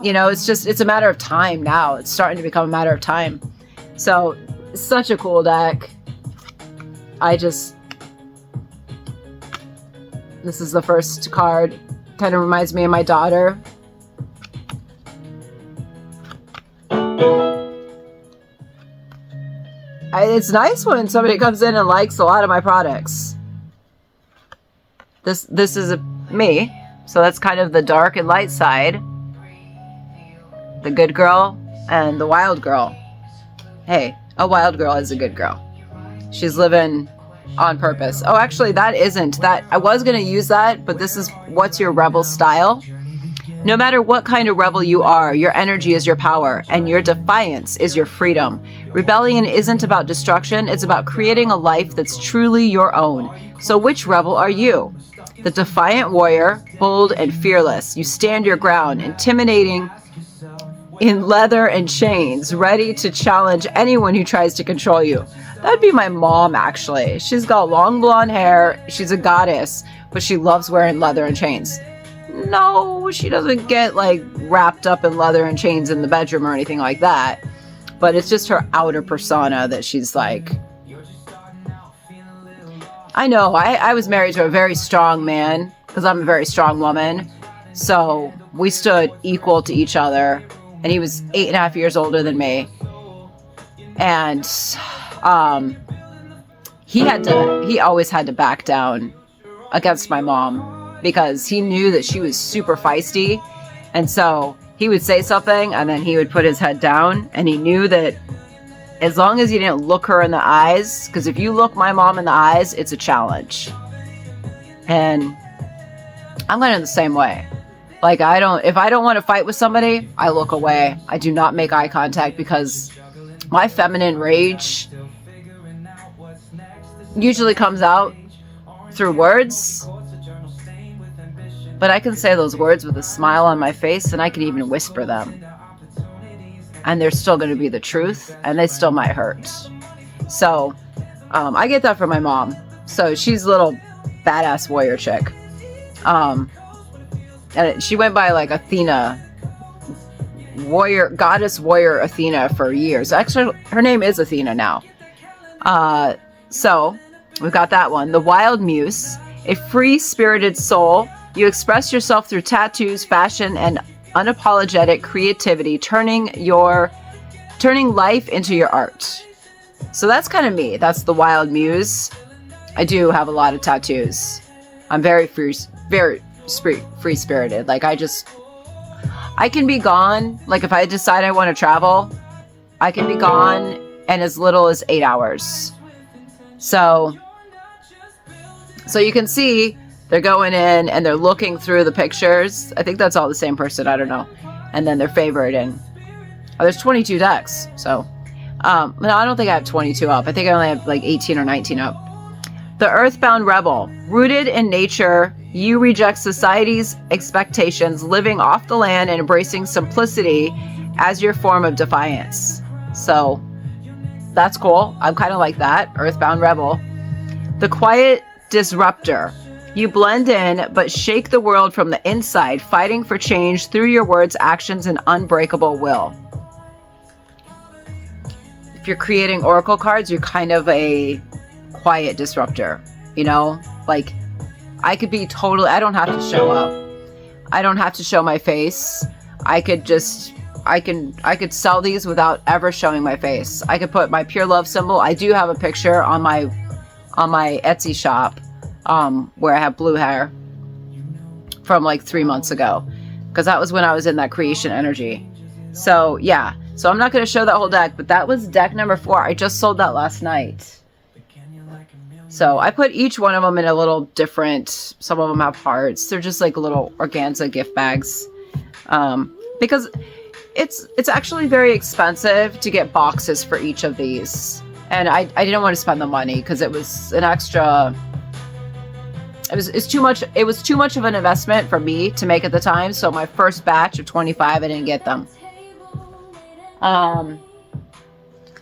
It's a matter of time now. It's starting to become a matter of time. So such a cool deck. This is the first card. Kind of reminds me of my daughter. It's nice when somebody comes in and likes a lot of my products. This is me. So that's kind of the dark and light side. The good girl and the wild girl. Hey, a wild girl is a good girl. She's living on purpose. Oh, actually, that isn't. That I was going to use that, but this is what's your rebel style. No matter what kind of rebel you are, your energy is your power, and your defiance is your freedom. Rebellion isn't about destruction. It's about creating a life that's truly your own. So which rebel are you? The defiant warrior, bold and fearless. You stand your ground, intimidating in leather and chains, ready to challenge anyone who tries to control you. That'd be my mom, actually. She's got long blonde hair. She's a goddess, but she loves wearing leather and chains. No, she doesn't get like wrapped up in leather and chains in the bedroom or anything like that. But it's just her outer persona that she's like. I know, I was married to a very strong man because I'm a very strong woman. So we stood equal to each other. And he was 8.5 years older than me. And he always had to back down against my mom because he knew that she was super feisty. And so he would say something and then he would put his head down, and he knew that as long as you didn't look her in the eyes, because if you look my mom in the eyes, it's a challenge. And I'm kind of the same way. Like, if I don't want to fight with somebody, I look away. I do not make eye contact because my feminine rage usually comes out through words. But I can say those words with a smile on my face, and I can even whisper them. And they're still going to be the truth, and they still might hurt. So, I get that from my mom. So she's a little badass warrior chick. And she went by like Athena, goddess warrior Athena for years. Actually, her name is Athena now. So we've got that one. The Wild Muse, a free-spirited soul. You express yourself through tattoos, fashion, and unapologetic creativity, turning life into your art. So that's kind of me. That's the Wild Muse. I do have a lot of tattoos. I'm very free-spirited. Like, I can be gone. Like, if I decide I want to travel, I can be gone in as little as 8 hours. So you can see they're going in and they're looking through the pictures. I think that's all the same person. I don't know. And then their favorite. And there's 22 decks. So, no, I don't think I have 22 up. I think I only have like 18 or 19 up. The Earthbound Rebel. Rooted in nature, you reject society's expectations, living off the land and embracing simplicity as your form of defiance. So, that's cool. I'm kind of like that. Earthbound Rebel. The Quiet Disruptor. You blend in, but shake the world from the inside, fighting for change through your words, actions, and unbreakable will. If you're creating oracle cards, you're kind of a quiet disruptor, you know? Like, I could be totally, I don't have to show up. I don't have to show my face. I could sell these without ever showing my face. I could put my pure love symbol. I do have a picture on my Etsy shop where I have blue hair from like 3 months ago, because that was when I was in that creation energy. So yeah, so I'm not going to show that whole deck, but that was deck number 4. I just sold that last night. So I put each one of them in a little different, some of them have hearts. They're just like little organza gift bags, because it's actually very expensive to get boxes for each of these. And I didn't want to spend the money because it was an extra, it's too much. It was too much of an investment for me to make at the time. So my first batch of 25, I didn't get them.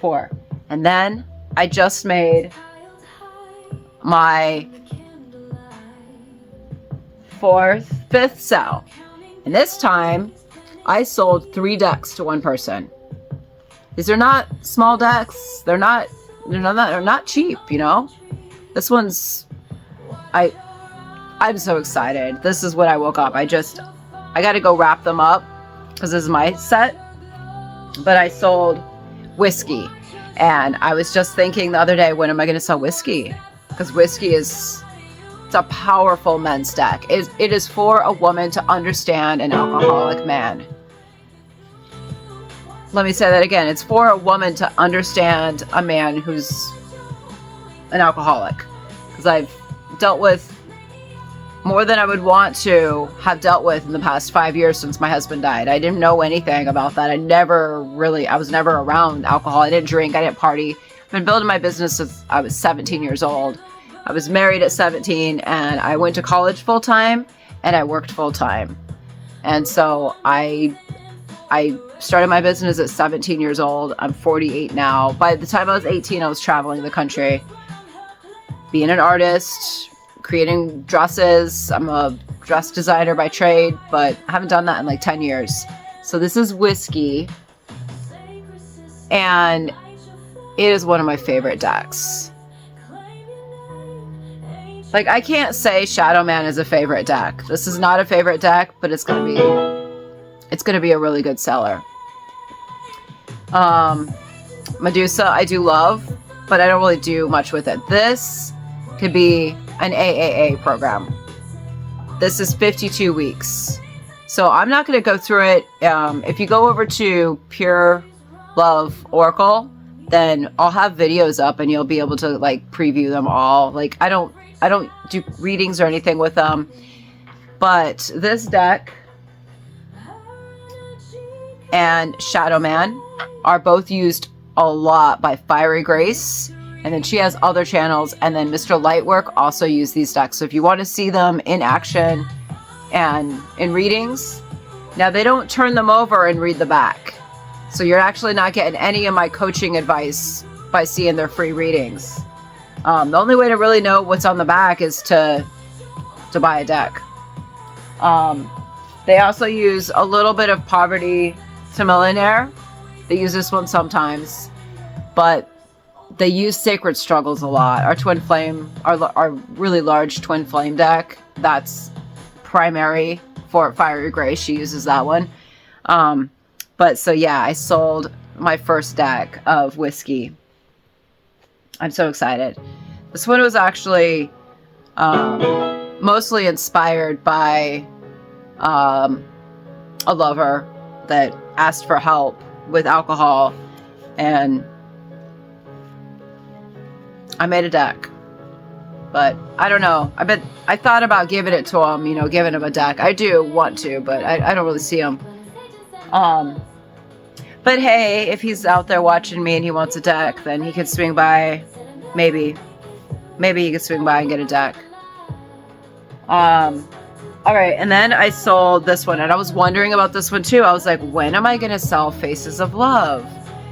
4. And then I just made my 5th sell. And this time I sold 3 decks to one person. These are not small decks. They're not cheap, you know? This one's, I'm so excited. This is when I woke up. I got to go wrap them up because this is my set. But I sold whiskey. And I was just thinking the other day, when am I going to sell whiskey? Because whiskey it's a powerful men's deck. It is for a woman to understand an alcoholic man. Let me say that again. It's for a woman to understand a man who's an alcoholic. Because I've dealt with more than I would want to have dealt with in the past 5 years since my husband died. I didn't know anything about that. I was never around alcohol. I didn't drink. I didn't party. I've been building my business since I was 17 years old. I was married at 17 and I went to college full time and I worked full time. And so I started my business at 17 years old. I'm 48 now. By the time I was 18, I was traveling the country, being an artist, creating dresses. I'm a dress designer by trade, but I haven't done that in like 10 years. So this is whiskey, and it is one of my favorite decks. Like, I can't say Shadow Man is a favorite deck. This is not a favorite deck, but it's gonna be a really good seller. Medusa I do love, but I don't really do much with it. This could be an AAA program. This is 52 weeks. So I'm not going to go through it. If you go over to Pure Love Oracle, then I'll have videos up and you'll be able to like preview them all. Like I don't do readings or anything with them. But this deck and Shadow Man are both used a lot by Fiery Grace. And then she has other channels. And then Mr. Lightwork also use these decks. So if you want to see them in action and in readings, now they don't turn them over and read the back. So you're actually not getting any of my coaching advice by seeing their free readings. The only way to really know what's on the back is to buy a deck. They also use a little bit of Poverty to Millionaire. They use this one sometimes, but they use Sacred Struggles a lot. Our Twin Flame, our really large Twin Flame deck, that's primary for Fiery Grace. She uses that one. But so yeah, I sold my first deck of whiskey. I'm so excited. This one was actually mostly inspired by a lover that asked for help with alcohol, and I made a deck. But I don't know. I thought about giving it to him, you know, giving him a deck. I do want to, but I don't really see him. But hey, if he's out there watching me and he wants a deck, then he could swing by. Maybe he could swing by and get a deck. All right, and then I sold this one, and I was wondering about this one too. I was like, when am I gonna sell Faces of Love?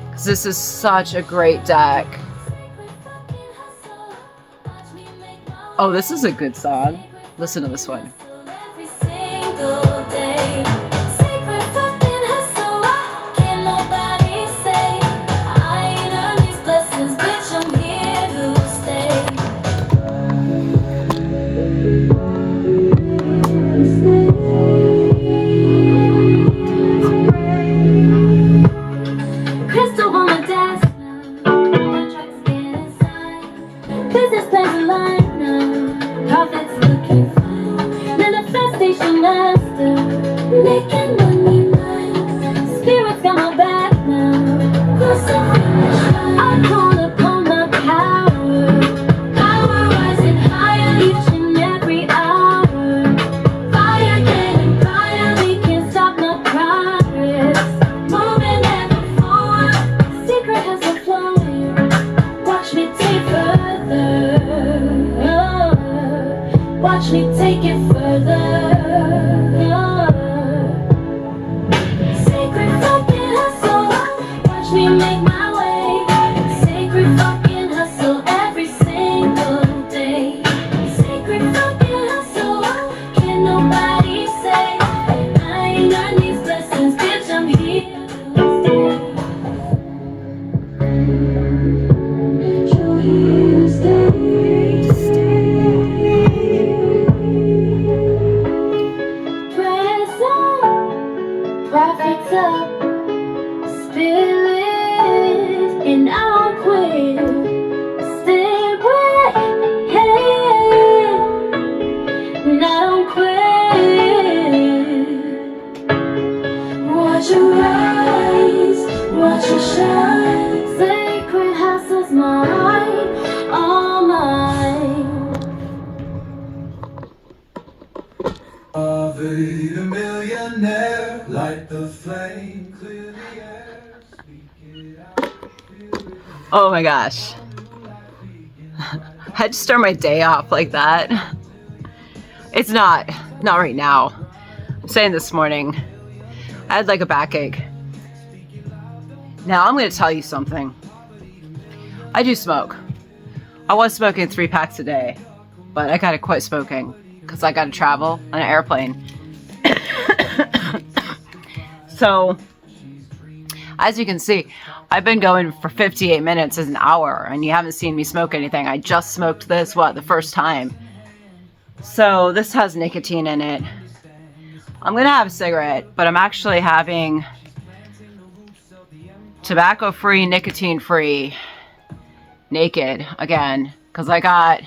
Because this is such a great deck. Oh, this is a good song. Listen to this one. Every single day. Secret fucking hustle, can't nobody say. I ain't earned these blessings, bitch, I'm here to stay. Crystal on my desk now, contracts get inside. Business plans align now, profits looking fine. Manifestation master, making money nice. Spirits got my back now, crossing finish line. I call upon my power, power rising higher each and every hour. Fire getting brighter, we can't stop no progress. Moving ever forward, secret has a flowing. Watch me take further. Watch me take it further. Sacred fucking hustle. Watch me make my way. Sacred fucking hustle every single day. Sacred fucking hustle. Can nobody say I ain't earned these blessings, bitch, I'm here to stay. You're here to stay. Press on, profits up, spill it, and I'll quit. Stay with, hey, and I don't quit. Watch you rise, watch you shine. Sacred hustle's mine, all mine. Poverty the millionaire, light the flame, clear the air, speak it out, feel it. Oh my gosh. I had to start my day off like that. It's not right now. I'm saying this morning. I had like a backache. Now I'm going to tell you something. I do smoke. I was smoking 3 packs a day, but I got to quit smoking because I got to travel on an airplane. So, as you can see, I've been going for 58 minutes as an hour, and you haven't seen me smoke anything. I just smoked this, the first time. So, this has nicotine in it. I'm going to have a cigarette, but I'm actually having tobacco-free, nicotine-free, naked again, because I got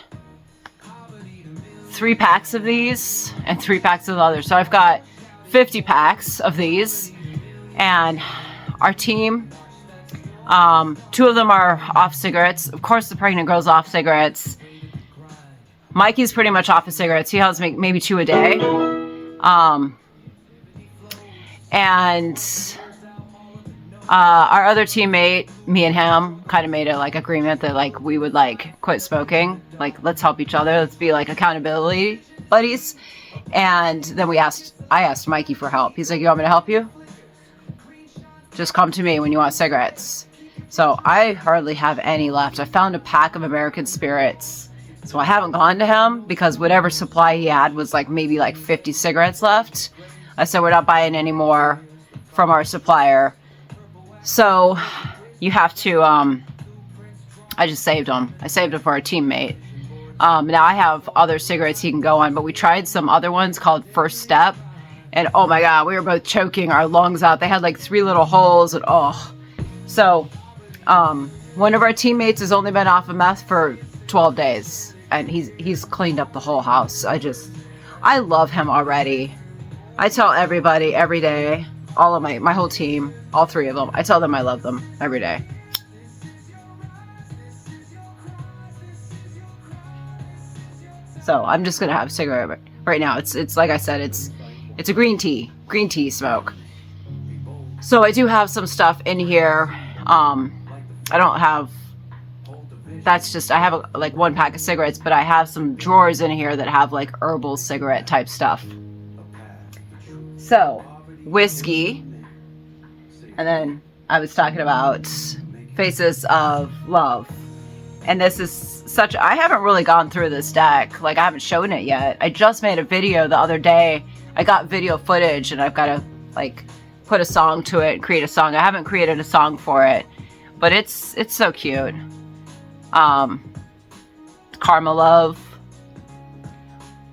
3 packs of these and 3 packs of the others. So I've got 50 packs of these, and our team, 2 of them are off cigarettes. Of course, the pregnant girl's off cigarettes. Mikey's pretty much off of cigarettes. He has maybe 2 a day. And our other teammate, me and him, kind of made a agreement that we would quit smoking. Let's help each other. Let's be accountability buddies. And then I asked Mikey for help. He's like, "You want me to help you? Just come to me when you want cigarettes." So I hardly have any left. I found a pack of American Spirits. So I haven't gone to him because whatever supply he had was maybe 50 cigarettes left. I said, we're not buying any more from our supplier. So you have to, I just saved them. I saved them for a teammate. Now I have other cigarettes he can go on, but we tried some other ones called First Step. And oh my God, we were both choking our lungs out. They had 3 little holes and So, one of our teammates has only been off of meth for 12 days. And he's cleaned up the whole house. I love him already. I tell everybody every day, all of my whole team, all 3 of them, I tell them I love them every day. So I'm just gonna have a cigarette right now. It's like I said, it's a green tea smoke. So I do have some stuff in here. I don't have, that's just, I have like one pack of cigarettes, but I have some drawers in here that have like herbal cigarette type stuff. So whiskey, and then I was talking about Faces of Love. And this is such, I haven't really gone through this deck. Like, I haven't shown it yet. I just made a video the other day. I got video footage and I've got to like put a song to it and create a song. I haven't created a song for it, but it's so cute. Karma Love.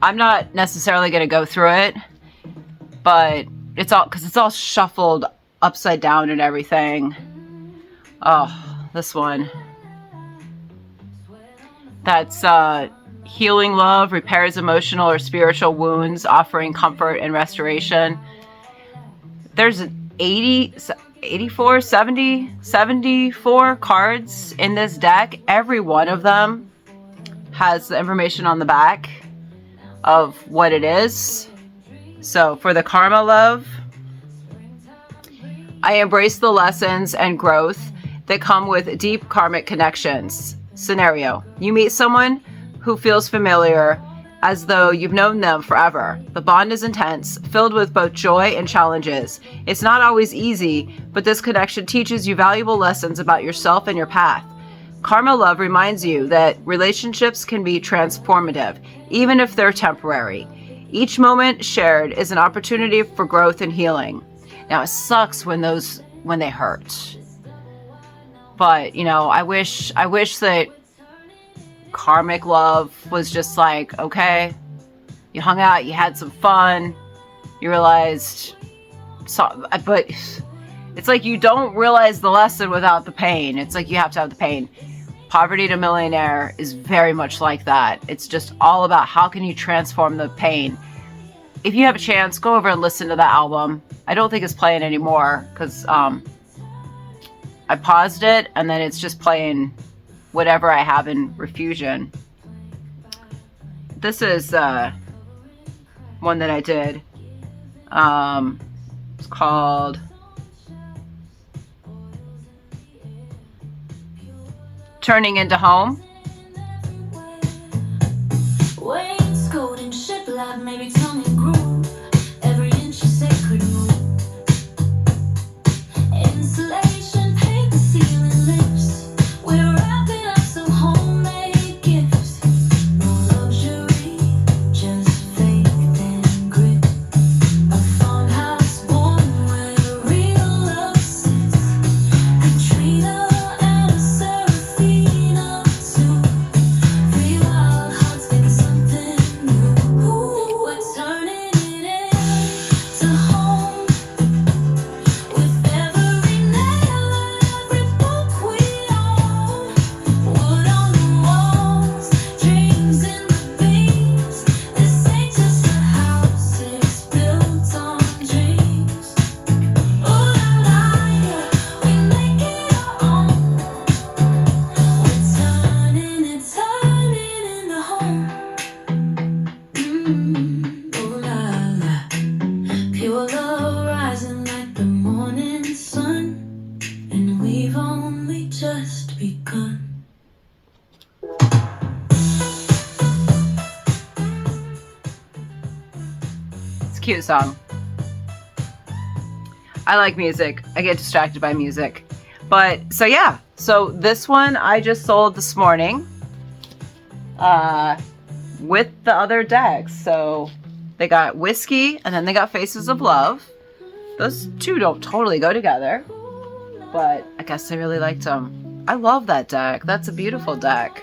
I'm not necessarily going to go through it, but it's all, because it's all shuffled upside down and everything. Oh, this one. That's healing love, repairs emotional or spiritual wounds, offering comfort and restoration. There's 74 cards in this deck. Every one of them has the information on the back of what it is. So for the Karma Love, I embrace the lessons and growth that come with deep karmic connections. Scenario: you meet someone who feels familiar, as though you've known them forever. The bond is intense, filled with both joy and challenges. It's not always easy, but this connection teaches you valuable lessons about yourself and your path. Karma Love reminds you that relationships can be transformative, even if they're temporary. Each moment shared is an opportunity for growth and healing. Now, it sucks when they hurt. But, you know, I wish that karmic love was just like, okay, you hung out, you had some fun, you realized, but it's like you don't realize the lesson without the pain. It's like you have to have the pain. Poverty to Millionaire is very much like that. It's just all about how can you transform the pain. If you have a chance, go over and listen to that album. I don't think it's playing anymore because I paused it and then it's just playing whatever I have in Refusion. This is one that I did. It's called Turning into Home. Wainscoting, shiplap, maybe tell me groove. Every inch is sacred move. Insulation, paint the ceiling lips. We're wrapping up some homemade gifts. No luxury, just faith and grit. A farmhouse born where real love sits. Katrina and a Serafina too. Three wild hearts making something new. Ooh, we're turning it into home. With every nail and every book we own. Wood on the walls, dreams in the beams. This ain't just a house, it's built on dreams. Ooh la la, yeah, we make it our own. We're turning into home. Ooh la la, pure love rising like the morning sun, and we've only just begun. It's a cute song. I like music. I get distracted by music. But so yeah. So this one I just sold this morning with the other decks. So they got Whiskey and then they got Faces of Love. Those two don't totally go together, but I guess I really liked them. I love that deck. That's a beautiful deck.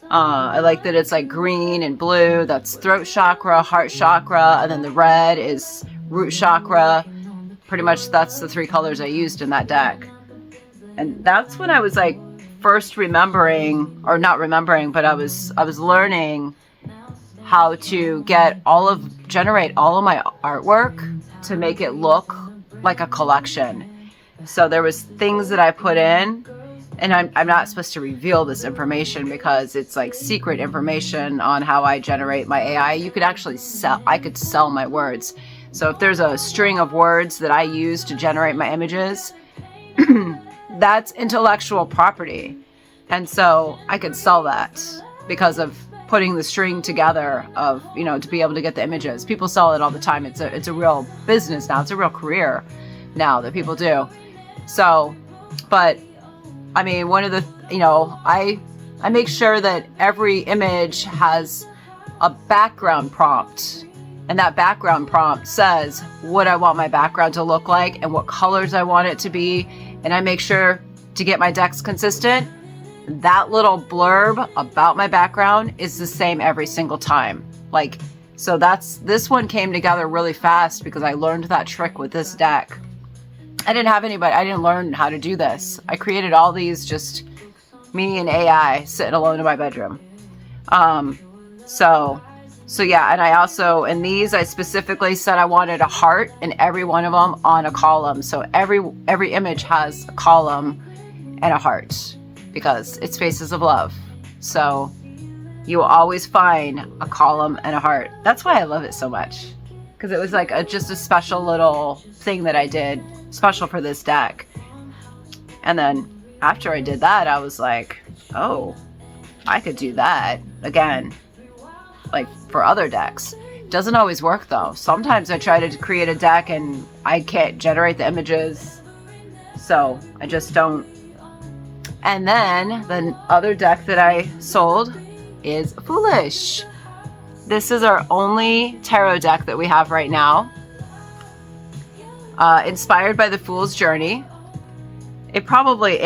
I like that it's like green and blue. That's throat chakra, heart chakra, and then the red is root chakra. Pretty much that's the three colors I used in that deck. And that's when I was like first remembering, or not remembering, but I was learning how to generate all of my artwork to make it look like a collection. So there was things that I put in and I'm not supposed to reveal this information because it's like secret information on how I generate my AI. You could actually I could sell my words. So if there's a string of words that I use to generate my images, that's intellectual property. And so I could sell that because of putting the string together of, to be able to get the images. People sell it all the time. It's a real business now. It's a real career now that people do. So, but I mean, one of the, I make sure that every image has a background prompt. And that background prompt says what I want my background to look like and what colors I want it to be. And I make sure to get my decks consistent. That little blurb about my background is the same every single time. Like, so this one came together really fast because I learned that trick with this deck. I didn't learn how to do this. I created all these just me and AI sitting alone in my bedroom. So yeah, and I also, in these, I specifically said I wanted a heart in every one of them on a column. So every image has a column and a heart because it's faces of love. So you will always find a column and a heart. That's why I love it so much, because it was like just a special little thing that I did special for this deck. And then after I did that, I was like, oh, I could do that again, like for other decks. Doesn't always work though. Sometimes I try to create a deck and I can't generate the images, so I just don't. And then the other deck that I sold is Foolish. This is our only tarot deck that we have right now. Inspired by the Fool's Journey. It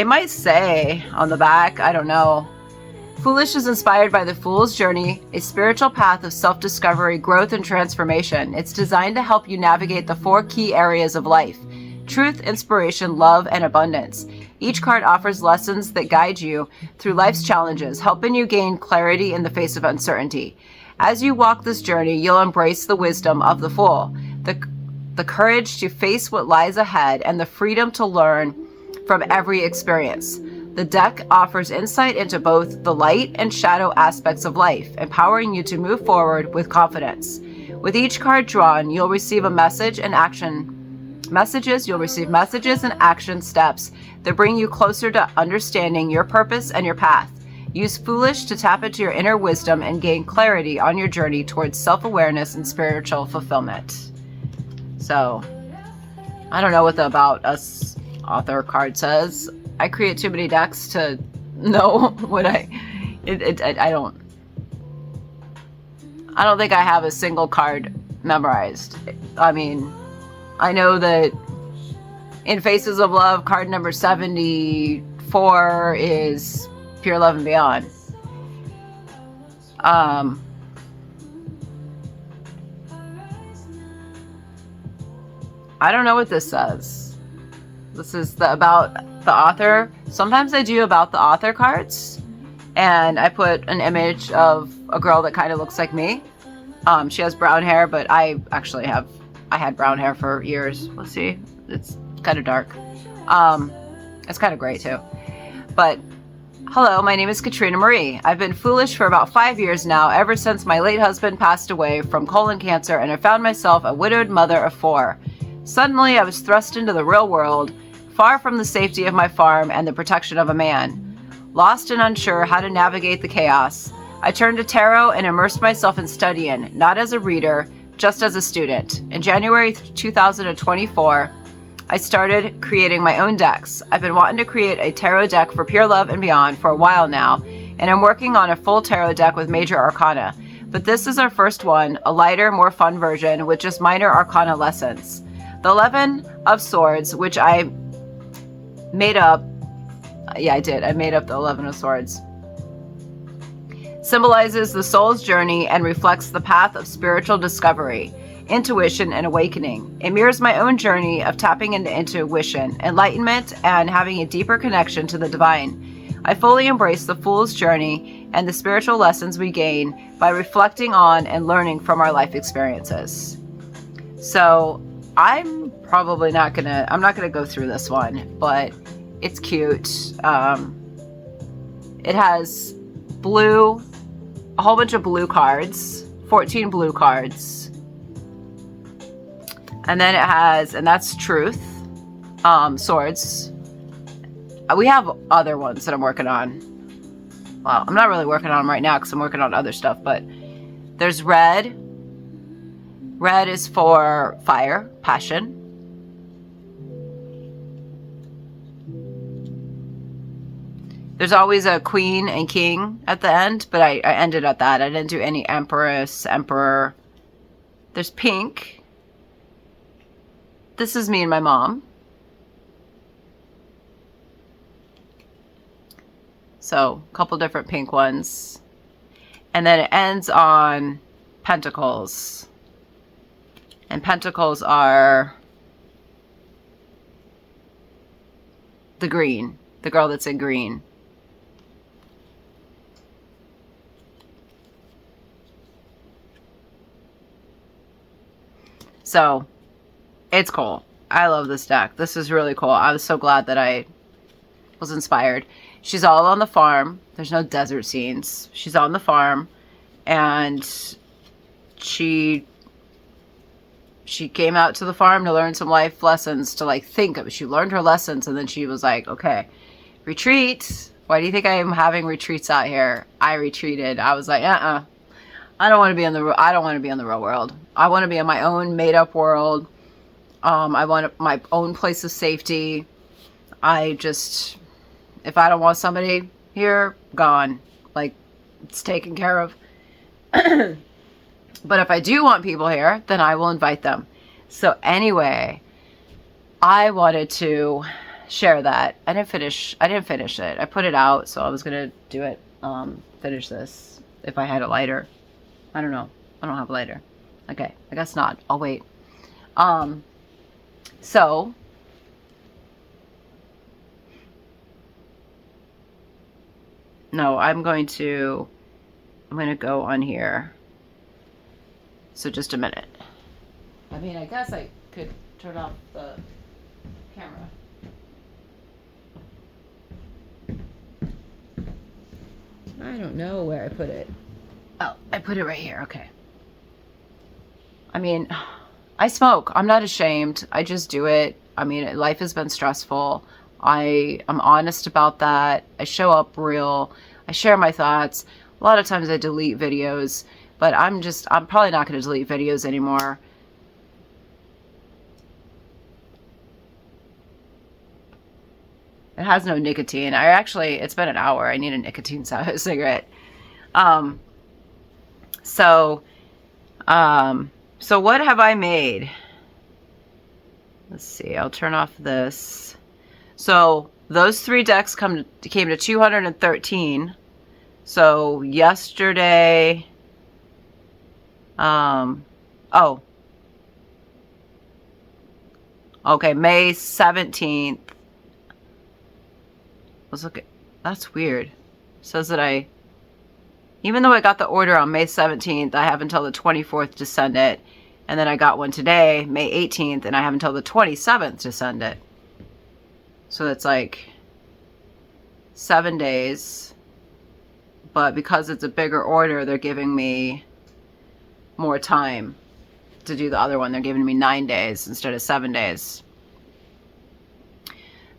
might say on the back, I don't know. Foolish is inspired by the Fool's Journey, a spiritual path of self-discovery, growth, and transformation. It's designed to help you navigate the 4 key areas of life: truth, inspiration, love, and abundance. Each card offers lessons that guide you through life's challenges, helping you gain clarity in the face of uncertainty. As you walk this journey, you'll embrace the wisdom of the Fool, the courage to face what lies ahead, and the freedom to learn from every experience. The deck offers insight into both the light and shadow aspects of life, empowering you to move forward with confidence. With each card drawn, you'll receive a message and you'll receive messages and action steps that bring you closer to understanding your purpose and your path. Use Foolish to tap into your inner wisdom and gain clarity on your journey towards self-awareness and spiritual fulfillment. So, I don't know what the About Us author card says. I create too many decks to know what I don't think I have a single card memorized. I mean, I know that in Faces of Love, card number 74 is Pure Love and Beyond. I don't know what this says. This is about the author. Sometimes I do about the author cards, and I put an image of a girl that kind of looks like me. She has brown hair, but I had brown hair for years. Let's see. It's kind of dark. It's kind of gray too. But hello, my name is Katrina Marie. I've been foolish for about 5 years now, ever since my late husband passed away from colon cancer, and I found myself a widowed mother of 4. Suddenly, I was thrust into the real world, far from the safety of my farm and the protection of a man. Lost and unsure how to navigate the chaos, I turned to tarot and immersed myself in studying, not as a reader, just as a student. In January 2024, I started creating my own decks. I've been wanting to create a tarot deck for Pure Love and Beyond for a while now, and I'm working on a full tarot deck with major arcana. But this is our first one, a lighter, more fun version with just minor arcana lessons. The 11 of Swords, which I made up. Yeah, I did. I made up the 11 of Swords. Symbolizes the soul's journey and reflects the path of spiritual discovery, intuition, and awakening. It mirrors my own journey of tapping into intuition, enlightenment, and having a deeper connection to the divine. I fully embrace the Fool's Journey and the spiritual lessons we gain by reflecting on and learning from our life experiences. So I'm not gonna go through this one, but it's cute. it has blue, a whole bunch of blue cards, 14 blue cards. And then it has, and that's truth, swords. We have other ones that I'm working on. Well, I'm not really working on them right now because I'm working on other stuff, but there's red. Red is for fire, passion. There's always a queen and king at the end, but I ended at that. I didn't do any empress, emperor. There's pink. This is me and my mom. So, a couple different pink ones. And then it ends on pentacles. And pentacles are the green. The girl that's in green. So, it's cool. I love this deck. This is really cool. I was so glad that I was inspired. She's all on the farm. There's no desert scenes. She's on the farm. And she came out to the farm to learn some life lessons, to like think of. She learned her lessons, and then she was like, okay, retreat. Why do you think I am having retreats out here? I retreated. I was like, I don't want to be in the real world. I want to be in my own made-up world. I want my own place of safety. If I don't want somebody here, gone. Like, it's taken care of. But if I do want people here, then I will invite them. So anyway, I wanted to share that. I didn't finish it. I put it out, so I was gonna do it, finish this if I had a lighter. I don't know. I don't have a lighter. Okay, I guess not. I'll wait. So no, I'm going to go on here. So just a minute. I mean, I guess I could turn off the camera. I don't know where I put it. Oh, I put it right here. Okay. I mean, I smoke. I'm not ashamed. I just do it. I mean, life has been stressful. I'm honest about that. I show up real. I share my thoughts. A lot of times I delete videos, but I'm probably not going to delete videos anymore. It has no nicotine. It's been an hour. I need a nicotine cigarette. So what have I made? Let's see. I'll turn off this. So those 3 decks came to 213. So yesterday, okay, May 17th. Let's look at, that's weird. It says that even though I got the order on May 17th, I have until the 24th to send it. And then I got one today, May 18th, and I have until the 27th to send it. So it's like 7 days. But because it's a bigger order, they're giving me more time to do the other one. They're giving me 9 days instead of 7 days.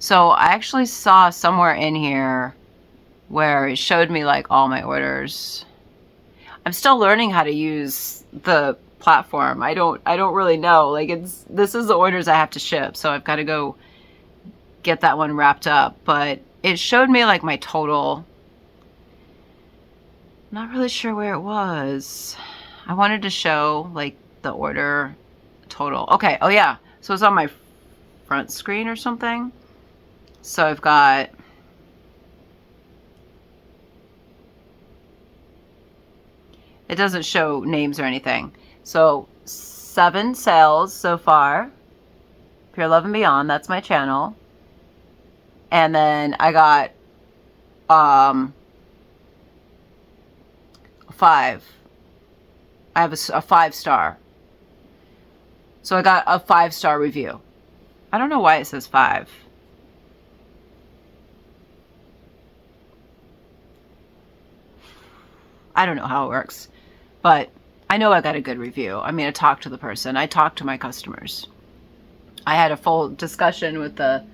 So I actually saw somewhere in here where it showed me like all my orders. I'm still learning how to use the platform. I don't really know. Like, this is the orders I have to ship, so I've got to go get that one wrapped up. But it showed me like my total. Not really sure where it was. I wanted to show like the order total. Okay, oh yeah. So it's on my front screen or something. So I've got it doesn't show names or anything. So 7 sales so far. Pure Love and Beyond, that's my channel. And then I got 5. I have a 5-star. So I got a 5-star review. I don't know why it says 5. I don't know how it works, but I know I got a good review. I mean, I talked to the person. I talked to my customers. I had a full discussion with the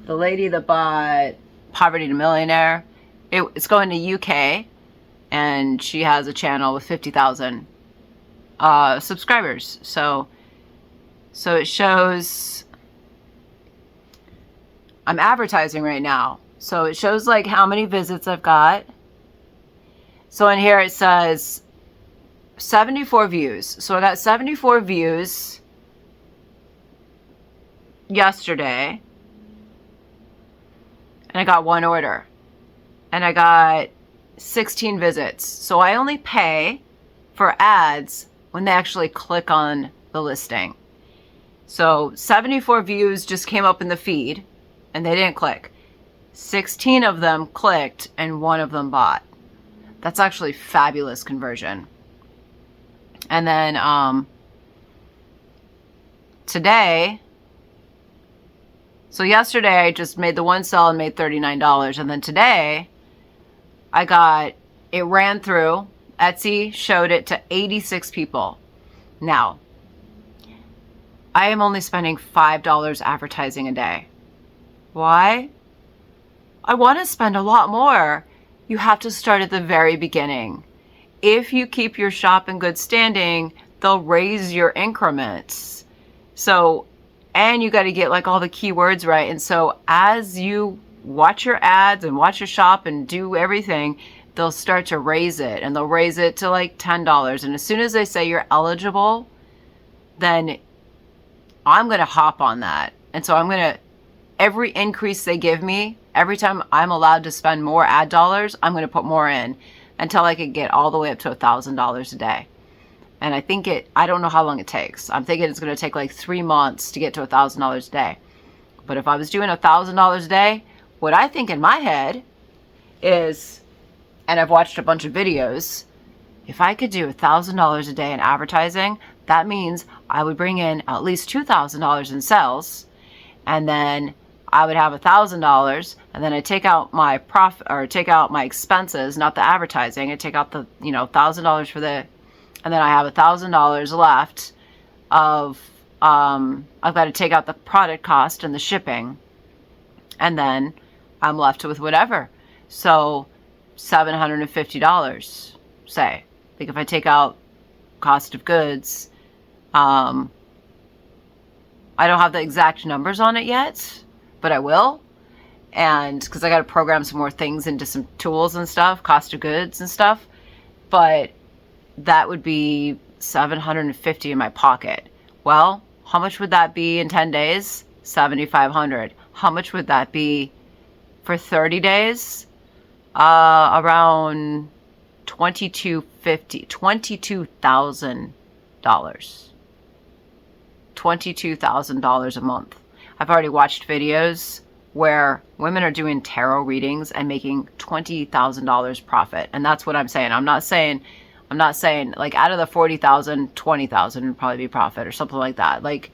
lady that bought Poverty to Millionaire. It's going to UK, and she has a channel with 50,000 subscribers. So it shows, I'm advertising right now. So it shows like how many visits I've got. So in here it says 74 views. So I got 74 views yesterday. And I got 1 order. And I got 16 visits. So I only pay for ads when they actually click on the listing. So 74 views just came up in the feed and they didn't click. 16 of them clicked and 1 of them bought. That's actually fabulous conversion. And then today, so yesterday I just made the 1 sell and made $39. And then today it ran through, Etsy showed it to 86 people. Now, I am only spending $5 advertising a day. Why? I want to spend a lot more. You have to start at the very beginning. If you keep your shop in good standing, they'll raise your increments. So, and you got to get like all the keywords right. And so as you watch your ads and watch your shop and do everything, they'll start to raise it, and they'll raise it to like $10. And as soon as they say you're eligible, then I'm going to hop on that. And so every increase they give me, every time I'm allowed to spend more ad dollars, I'm going to put more in until I could get all the way up to $1,000 a day. And I don't know how long it takes. I'm thinking it's going to take like 3 months to get to $1,000 a day. But if I was doing $1,000 a day, what I think in my head is, and I've watched a bunch of videos, if I could do $1,000 a day in advertising, that means I would bring in at least $2,000 in sales, and then I would have $1,000, and then I take out my profit, or take out my expenses, not the advertising. I take out the $1,000 for the, and then I have $1,000 left of I've got to take out the product cost and the shipping, and then I'm left with whatever. So $750, say. Like if I take out cost of goods, I don't have the exact numbers on it yet, but I will. And because I got to program some more things into some tools and stuff, cost of goods and stuff. But that would be $750 in my pocket. Well, how much would that be in 10 days? $7,500. How much would that be for 30 days? Around $22,000. $22,000 a month. I've already watched videos where women are doing tarot readings and making $20,000 profit. And that's what I'm saying. I'm not saying like out of the 40,000, 20,000 would probably be profit or something like that. Like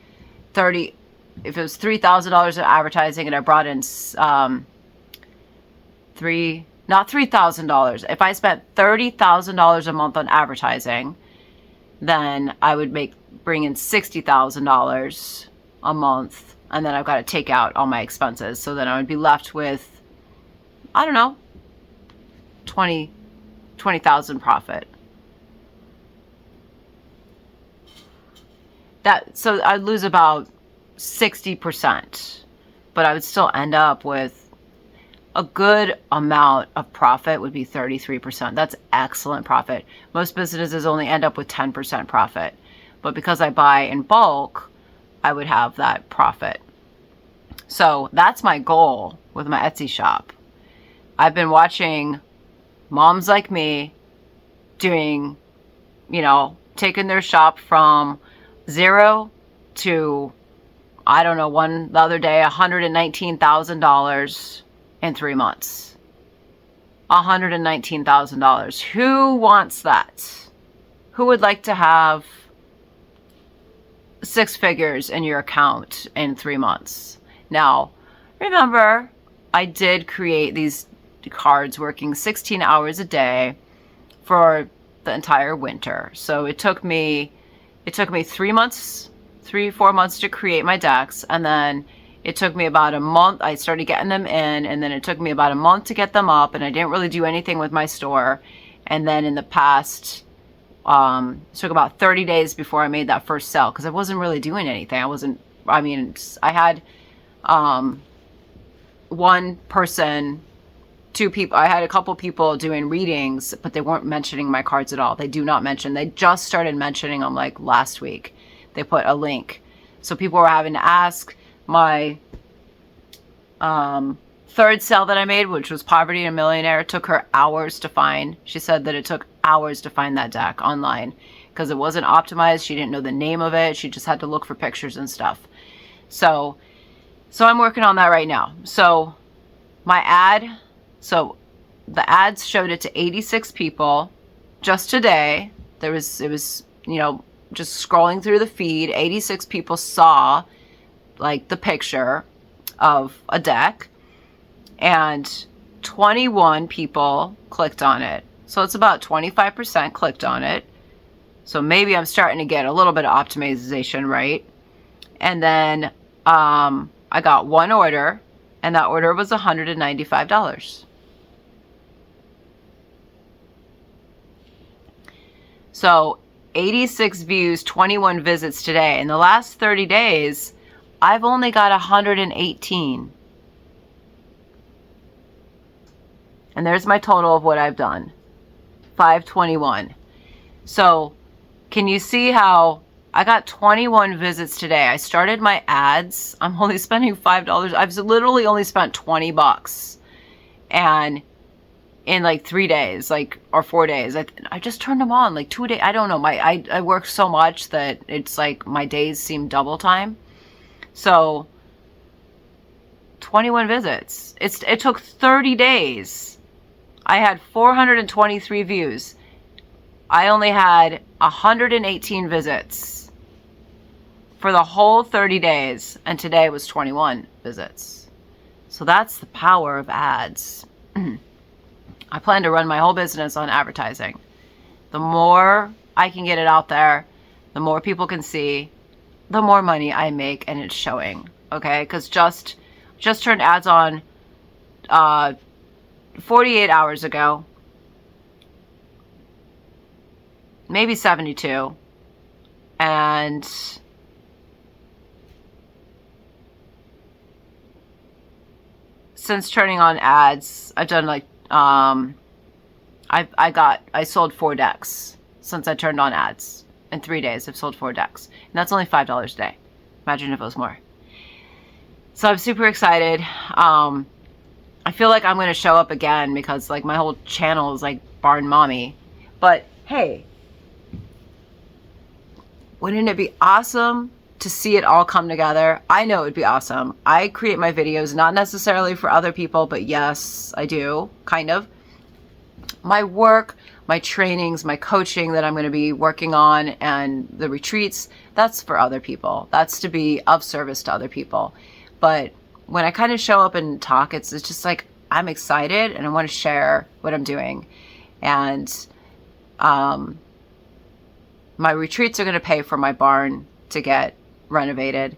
30, if it was $3,000 of advertising and I brought in not $3,000. If I spent $30,000 a month on advertising, then I would bring in $60,000 a month, and then I've got to take out all my expenses. So then I would be left with, I don't know, 20,000 profit. So I'd lose about 60%, but I would still end up with a good amount of profit. Would be 33%. That's excellent profit. Most businesses only end up with 10% profit, but because I buy in bulk, I would have that profit. So that's my goal with my Etsy shop. I've been watching moms like me doing, taking their shop from 0 to, I don't know, the other day, $119,000 in 3 months. $119,000. Who wants that? Who would like to have 6 figures in your account in 3 months? Now, remember, I did create these cards working 16 hours a day. for the entire winter. So it took me 4 months to create my decks, and then it took me about a month. I started getting them in, and then it took me about a month to get them up, and I didn't really do anything with my store. And then in the past, it took about 30 days before I made that first sale, because I wasn't really doing anything. I had one person, two people. I had a couple people doing readings, but they weren't mentioning my cards at all. They do not mention. They just started mentioning them like last week. They put a link. So people were having to ask. My third sale that I made, which was Poverty and a Millionaire, took her hours to find. She said that it took hours to find that deck online because it wasn't optimized. She didn't know the name of it. She just had to look for pictures and stuff. So I'm working on that right now. So the ads showed it to 86 people just today. It was, just scrolling through the feed, 86 people saw like the picture of a deck, and 21 people clicked on it. So it's about 25% clicked on it. So maybe I'm starting to get a little bit of optimization right. And then I got one order, and that order was $195. So 86 views, 21 visits today. In the last 30 days, I've only got 118. And there's my total of what I've done. 521. So can you see how I got 21 visits today? I started my ads. I'm only spending $5. I've literally only spent $20. And in like 3 days, or 4 days, I just turned them on like 2 days. I don't know. I work so much that it's like my days seem double time. So 21 visits. It took 30 days. I had 423 views. I only had 118 visits for the whole 30 days, and today was 21 visits. So that's the power of ads. I plan to run my whole business on advertising. The more I can get it out there, the more people can see, the more money I make, and it's showing. Okay, because just turned ads on 48 hours ago, maybe 72, and since turning on ads, I've done like I sold 4 decks since I turned on ads. In 3 days, I've sold 4 decks. And that's only $5 a day. Imagine if it was more. So I'm super excited. I feel like I'm going to show up again because like my whole channel is like Barn Mommy. But hey, wouldn't it be awesome to see it all come together? I know it would be awesome. I create my videos not necessarily for other people, but yes, I do, kind of. My work, my trainings, my coaching that I'm going to be working on, and the retreats, that's for other people. That's to be of service to other people. But when I kind of show up and talk, it's just like I'm excited and I want to share what I'm doing. And my retreats are going to pay for my barn to get renovated.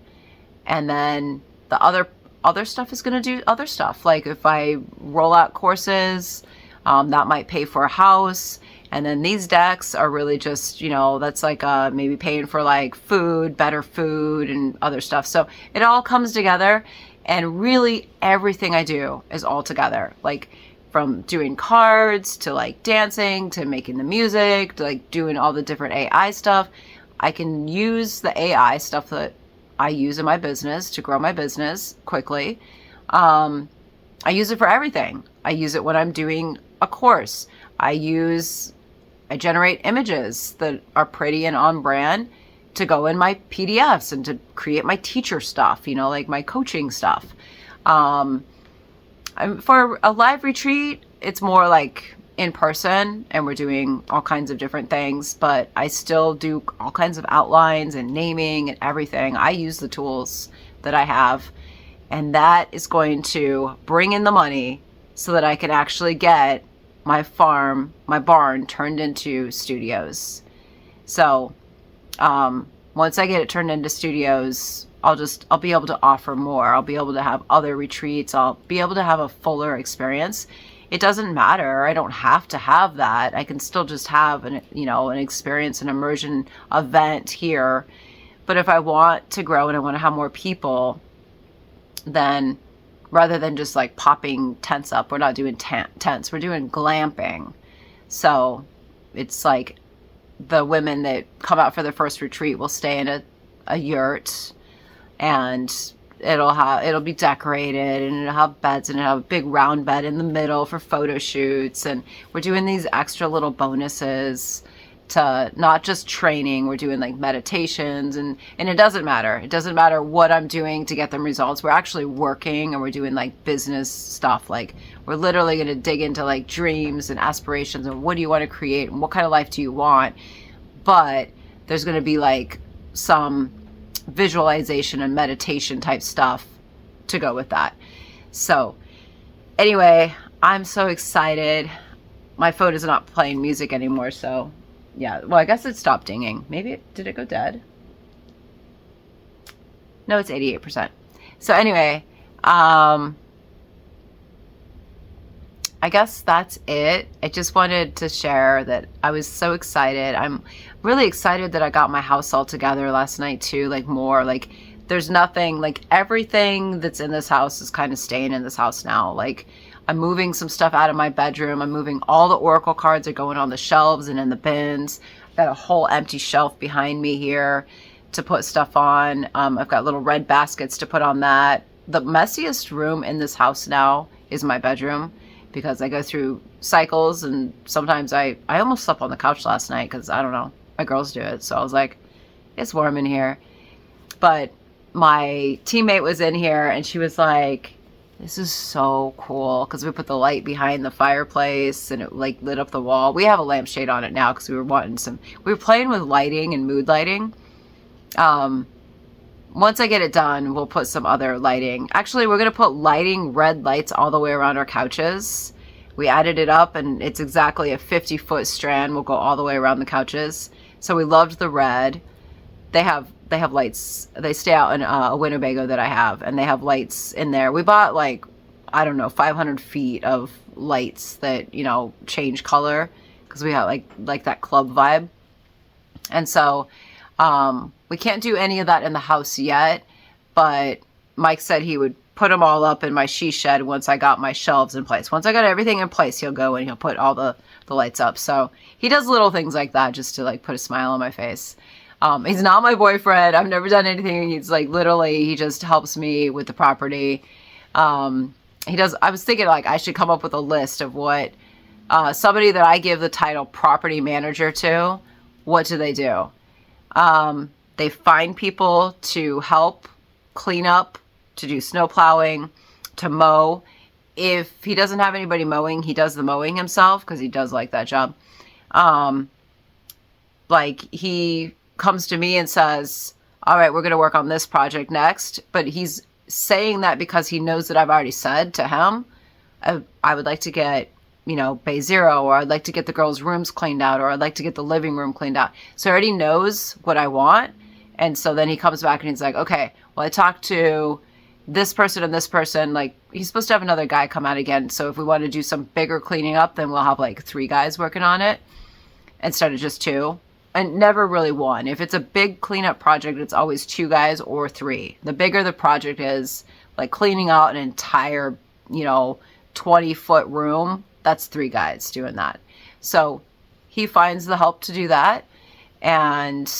And then the other stuff is going to do other stuff. Like if I roll out courses, that might pay for a house. And then these decks are really just, that's like maybe paying for like food, better food and other stuff. So it all comes together, and really everything I do is all together. Like from doing cards to like dancing to making the music to like doing all the different AI stuff. I can use the AI stuff that I use in my business to grow my business quickly. I use it for everything. I use it when I'm doing a course. I generate images that are pretty and on brand to go in my PDFs and to create my teacher stuff, like my coaching stuff. For a live retreat, it's more like in person and we're doing all kinds of different things, but I still do all kinds of outlines and naming and everything. I use the tools that I have, and that is going to bring in the money so that I can actually get my farm, my barn turned into studios. So once I get it turned into studios, I'll be able to offer more. I'll be able to have other retreats. I'll be able to have a fuller experience. It doesn't matter. I don't have to have that. I can still just have an experience, an immersion event here. But if I want to grow and I want to have more people, then rather than just like popping tents up, we're not doing tents. We're doing glamping. So it's like the women that come out for their first retreat will stay in a yurt, and it'll be decorated, and it'll have beds, and it'll have a big round bed in the middle for photo shoots. And we're doing these extra little bonuses to not just training. We're doing like meditations, and it doesn't matter. It doesn't matter what I'm doing to get them results. We're actually working, and we're doing like business stuff. Like we're literally going to dig into like dreams and aspirations and what do you want to create and what kind of life do you want. But there's going to be like some visualization and meditation type stuff to go with that. So anyway, I'm so excited. My phone is not playing music anymore, so yeah. Well, I guess it stopped dinging. Maybe did it go dead? No, it's 88%. So anyway, I guess that's it. I just wanted to share that I was so excited. I'm really excited that I got my house all together last night too. Like more, like there's nothing, like everything that's in this house is kind of staying in this house now. Like I'm moving some stuff out of my bedroom. I'm moving all the Oracle cards are going on the shelves and in the bins. I've got a whole empty shelf behind me here to put stuff on. I've got little red baskets to put on that. The messiest room in this house now is my bedroom, because I go through cycles, and sometimes I almost slept on the couch last night because I don't know, my girls do it. So I was like, it's warm in here. But my teammate was in here and she was like, this is so cool, because we put the light behind the fireplace and it like lit up the wall. We have a lampshade on it now because we were playing with lighting and mood lighting. Once I get it done, we'll put some other lighting. Actually, we're going to put red lights all the way around our couches. We added it up, and it's exactly a 50-foot strand. Will go all the way around the couches. So we loved the red. They have lights. They stay out in a Winnebago that I have, and they have lights in there. We bought like, I don't know, 500 feet of lights that, change color, because we have like that club vibe. And so we can't do any of that in the house yet, but Mike said he would put them all up in my she shed once I got my shelves in place. Once I got everything in place, he'll go and he'll put all the lights up. So he does little things like that just to like put a smile on my face. He's not my boyfriend. I've never done anything. He's like literally, he just helps me with the property. He does. I was thinking like I should come up with a list of what somebody that I give the title property manager to, what do they do? They find people to help clean up, to do snow plowing, to mow. If he doesn't have anybody mowing, he does the mowing himself because he does like that job. Like he comes to me and says, all right, we're going to work on this project next. But he's saying that because he knows that I've already said to him, I would like to get, Bay Zero, or I'd like to get the girls' rooms cleaned out, or I'd like to get the living room cleaned out. So he already knows what I want. And so then he comes back and he's like, okay, well, I talked to this person and this person. Like, he's supposed to have another guy come out again. So if we want to do some bigger cleaning up, then we'll have like 3 guys working on it instead of just 2. And never really 1. If it's a big cleanup project, it's always 2 guys or 3. The bigger the project is, like cleaning out an entire, 20-foot room, that's 3 guys doing that. So he finds the help to do that. And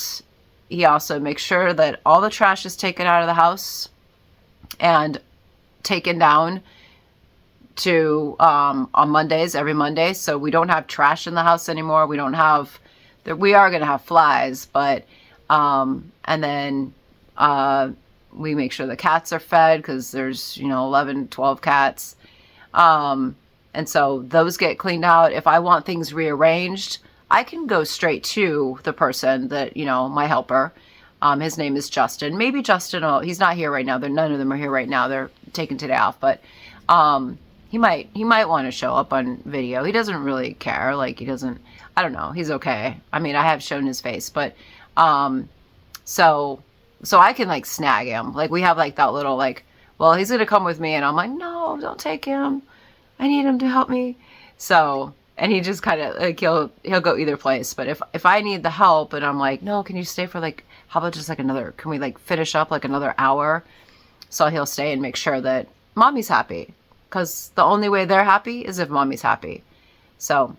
he also makes sure that all the trash is taken out of the house and taken down to on Mondays, every Monday. So we don't have trash in the house anymore. We don't have, we are going to have flies, but and then we make sure the cats are fed, because there's 11, 12 cats. And so those get cleaned out. If I want things rearranged, I can go straight to the person that, my helper. His name is Justin. Maybe Justin, he's not here right now. None of them are here right now. They're taking today off. But he might want to show up on video. He doesn't really care. Like, he doesn't, I don't know. He's okay. I mean, I have shown his face, but, so I can like snag him. Like, we have like that little, like, well, he's going to come with me. And I'm like, no, don't take him. I need him to help me. So, and he just kind of like, he'll go either place. But if I need the help and I'm like, no, can you stay for like, how about just like can we like finish up like another hour? So he'll stay and make sure that mommy's happy. Because the only way they're happy is if mommy's happy. So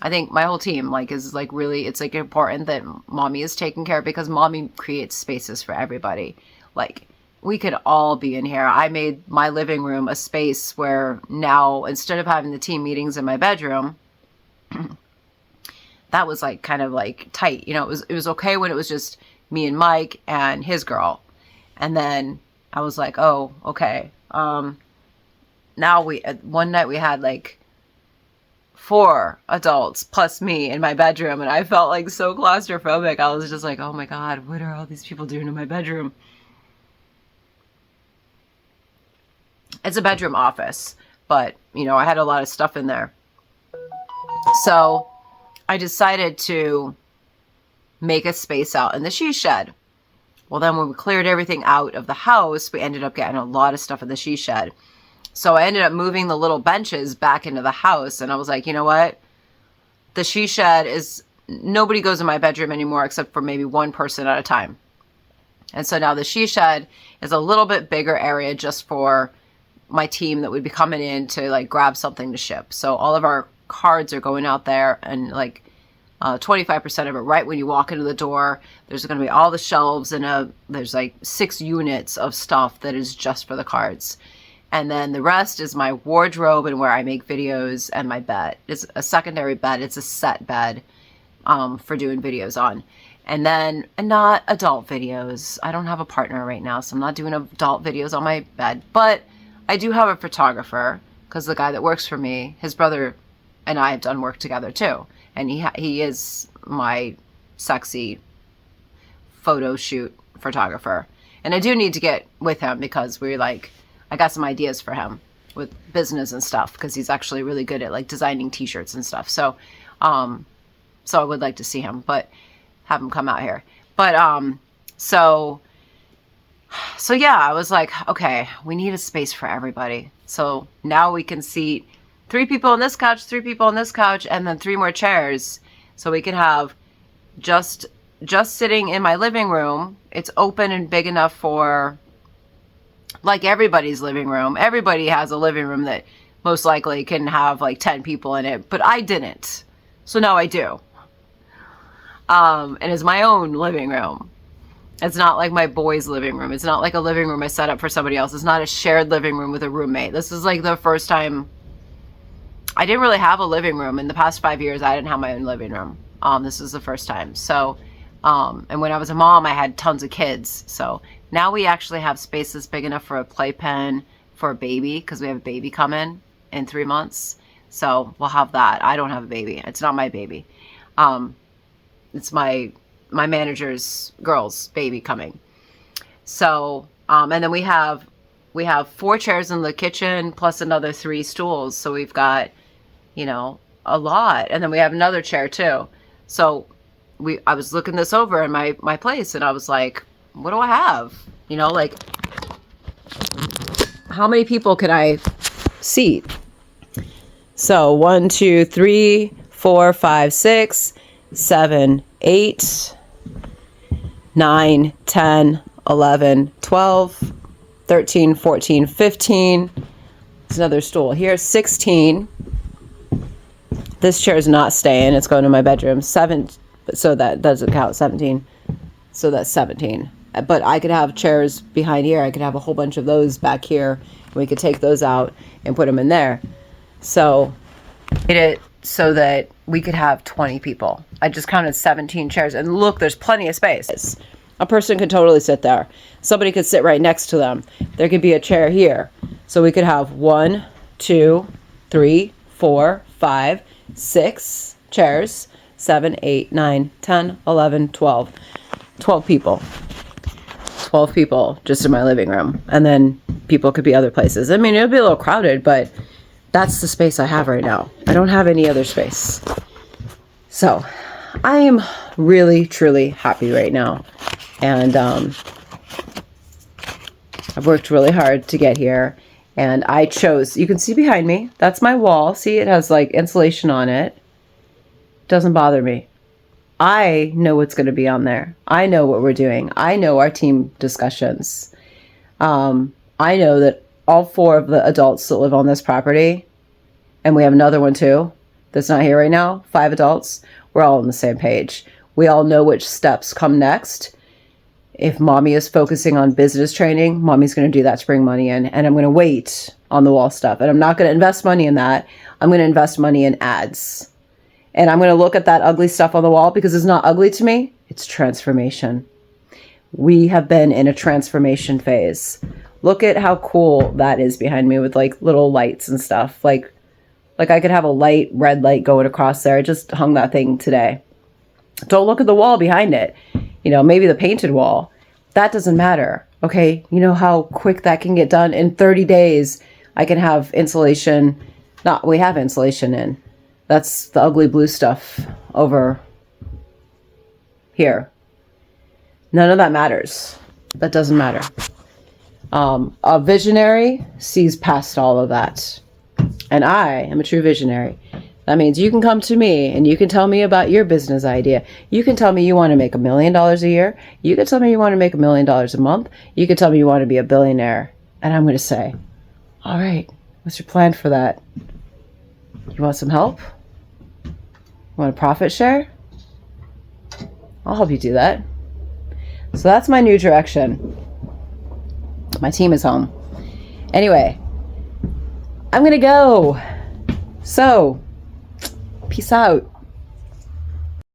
I think my whole team like is like really, it's like important that mommy is taken care of, because mommy creates spaces for everybody. Like, we could all be in here. I made my living room a space where now, instead of having the team meetings in my bedroom, that was like kind of like tight. You know, it was okay when it was just me and Mike and his girl. And then I was like, oh, okay. Now one night we had like 4 adults plus me in my bedroom, and I felt like so claustrophobic. I was just like, oh my God, what are all these people doing in my bedroom? It's a bedroom office, but you know, I had a lot of stuff in there. So I decided to make a space out in the she shed. Well, then when we cleared everything out of the house, we ended up getting a lot of stuff in the she shed. So I ended up moving the little benches back into the house. And I was like, you know what? The she shed is, nobody goes in my bedroom anymore except for maybe one person at a time. And so now the she shed is a little bit bigger area just for my team that would be coming in to like grab something to ship. So all of our cards are going out there, and like 25% of it right when you walk into the door. There's going to be all the shelves, and there's like 6 units of stuff that is just for the cards. And then the rest is my wardrobe and where I make videos, and my bed. It's a secondary bed. It's a set bed for doing videos on. And then, and not adult videos. I don't have a partner right now, so I'm not doing adult videos on my bed. But I do have a photographer, because the guy that works for me, his brother and I have done work together too. And he is my sexy photo shoot photographer. And I do need to get with him, because I got some ideas for him with business and stuff, because he's actually really good at like designing t-shirts and stuff. So, so I would like to see him, but have him come out here. But, so yeah, I was like, okay, we need a space for everybody. So now we can seat 3 people on this couch, 3 people on this couch, and then 3 more chairs. So we can have just sitting in my living room. It's open and big enough for like everybody's living room. Everybody has a living room that most likely can have like 10 people in it, but I didn't. So now I do. And it's my own living room. It's not like my boys' living room. It's not like a living room I set up for somebody else. It's not a shared living room with a roommate. This is like the first time. I didn't really have a living room. In the past 5 years, I didn't have my own living room. This is the first time. So, and when I was a mom, I had tons of kids. So now we actually have spaces big enough for a playpen for a baby, because we have a baby coming in 3 months. So we'll have that. I don't have a baby. It's not my baby. It's my manager's girl's baby coming. So, and then we have 4 chairs in the kitchen plus another 3 stools. So we've got, you know, a lot. And then we have another chair too. So I was looking this over in my place, and I was like, what do I have? You know, like, how many people can I seat? So 1, 2, 3, 4, 5, 6, 7, 8, 9, 10, 11, 12, 13, 14, 15. There's another stool here. 16. This chair is not staying. It's going to my bedroom. 7. So that doesn't count. 17. So that's 17. But I could have chairs behind here. I could have a whole bunch of those back here. We could take those out and put them in there. So so that we could have 20 people. I just counted 17 chairs. And look, there's plenty of space. A person could totally sit there. Somebody could sit right next to them. There could be a chair here. So we could have 1, 2, 3, 4, 5, 6 chairs. 7, 8, 9, 10, 11, 12. 12 people. 12 people just in my living room. And then people could be other places. I mean, it would be a little crowded, but that's the space I have right now. I don't have any other space. So I am really, truly happy right now. And I've worked really hard to get here. And I chose, you can see behind me, that's my wall. See, it has like insulation on it. Doesn't bother me. I know what's going to be on there. I know what we're doing. I know our team discussions. I know that all 4 of the adults that live on this property, and we have another one too, that's not here right now, 5 adults, we're all on the same page. We all know which steps come next. If mommy is focusing on business training, mommy's going to do that to bring money in, and I'm going to wait on the wall stuff. And I'm not going to invest money in that. I'm going to invest money in ads. And I'm going to look at that ugly stuff on the wall because it's not ugly to me. It's transformation. We have been in a transformation phase. Look at how cool that is behind me with like little lights and stuff. Like I could have a light, red light going across there. I just hung that thing today. Don't look at the wall behind it. You know, maybe the painted wall. That doesn't matter. Okay. You know how quick that can get done? In 30 days, I can have insulation. We have insulation in. That's the ugly blue stuff over here. None of that matters. That doesn't matter. A visionary sees past all of that. And I am a true visionary. That means you can come to me and you can tell me about your business idea. You can tell me you want to make $1 million a year. You can tell me you want to make $1 million a month. You can tell me you want to be a billionaire. And I'm going to say, all right, what's your plan for that? You want some help? You want a profit share? I'll help you do that. So that's my new direction. My team is home. Anyway, I'm going to go. So, peace out.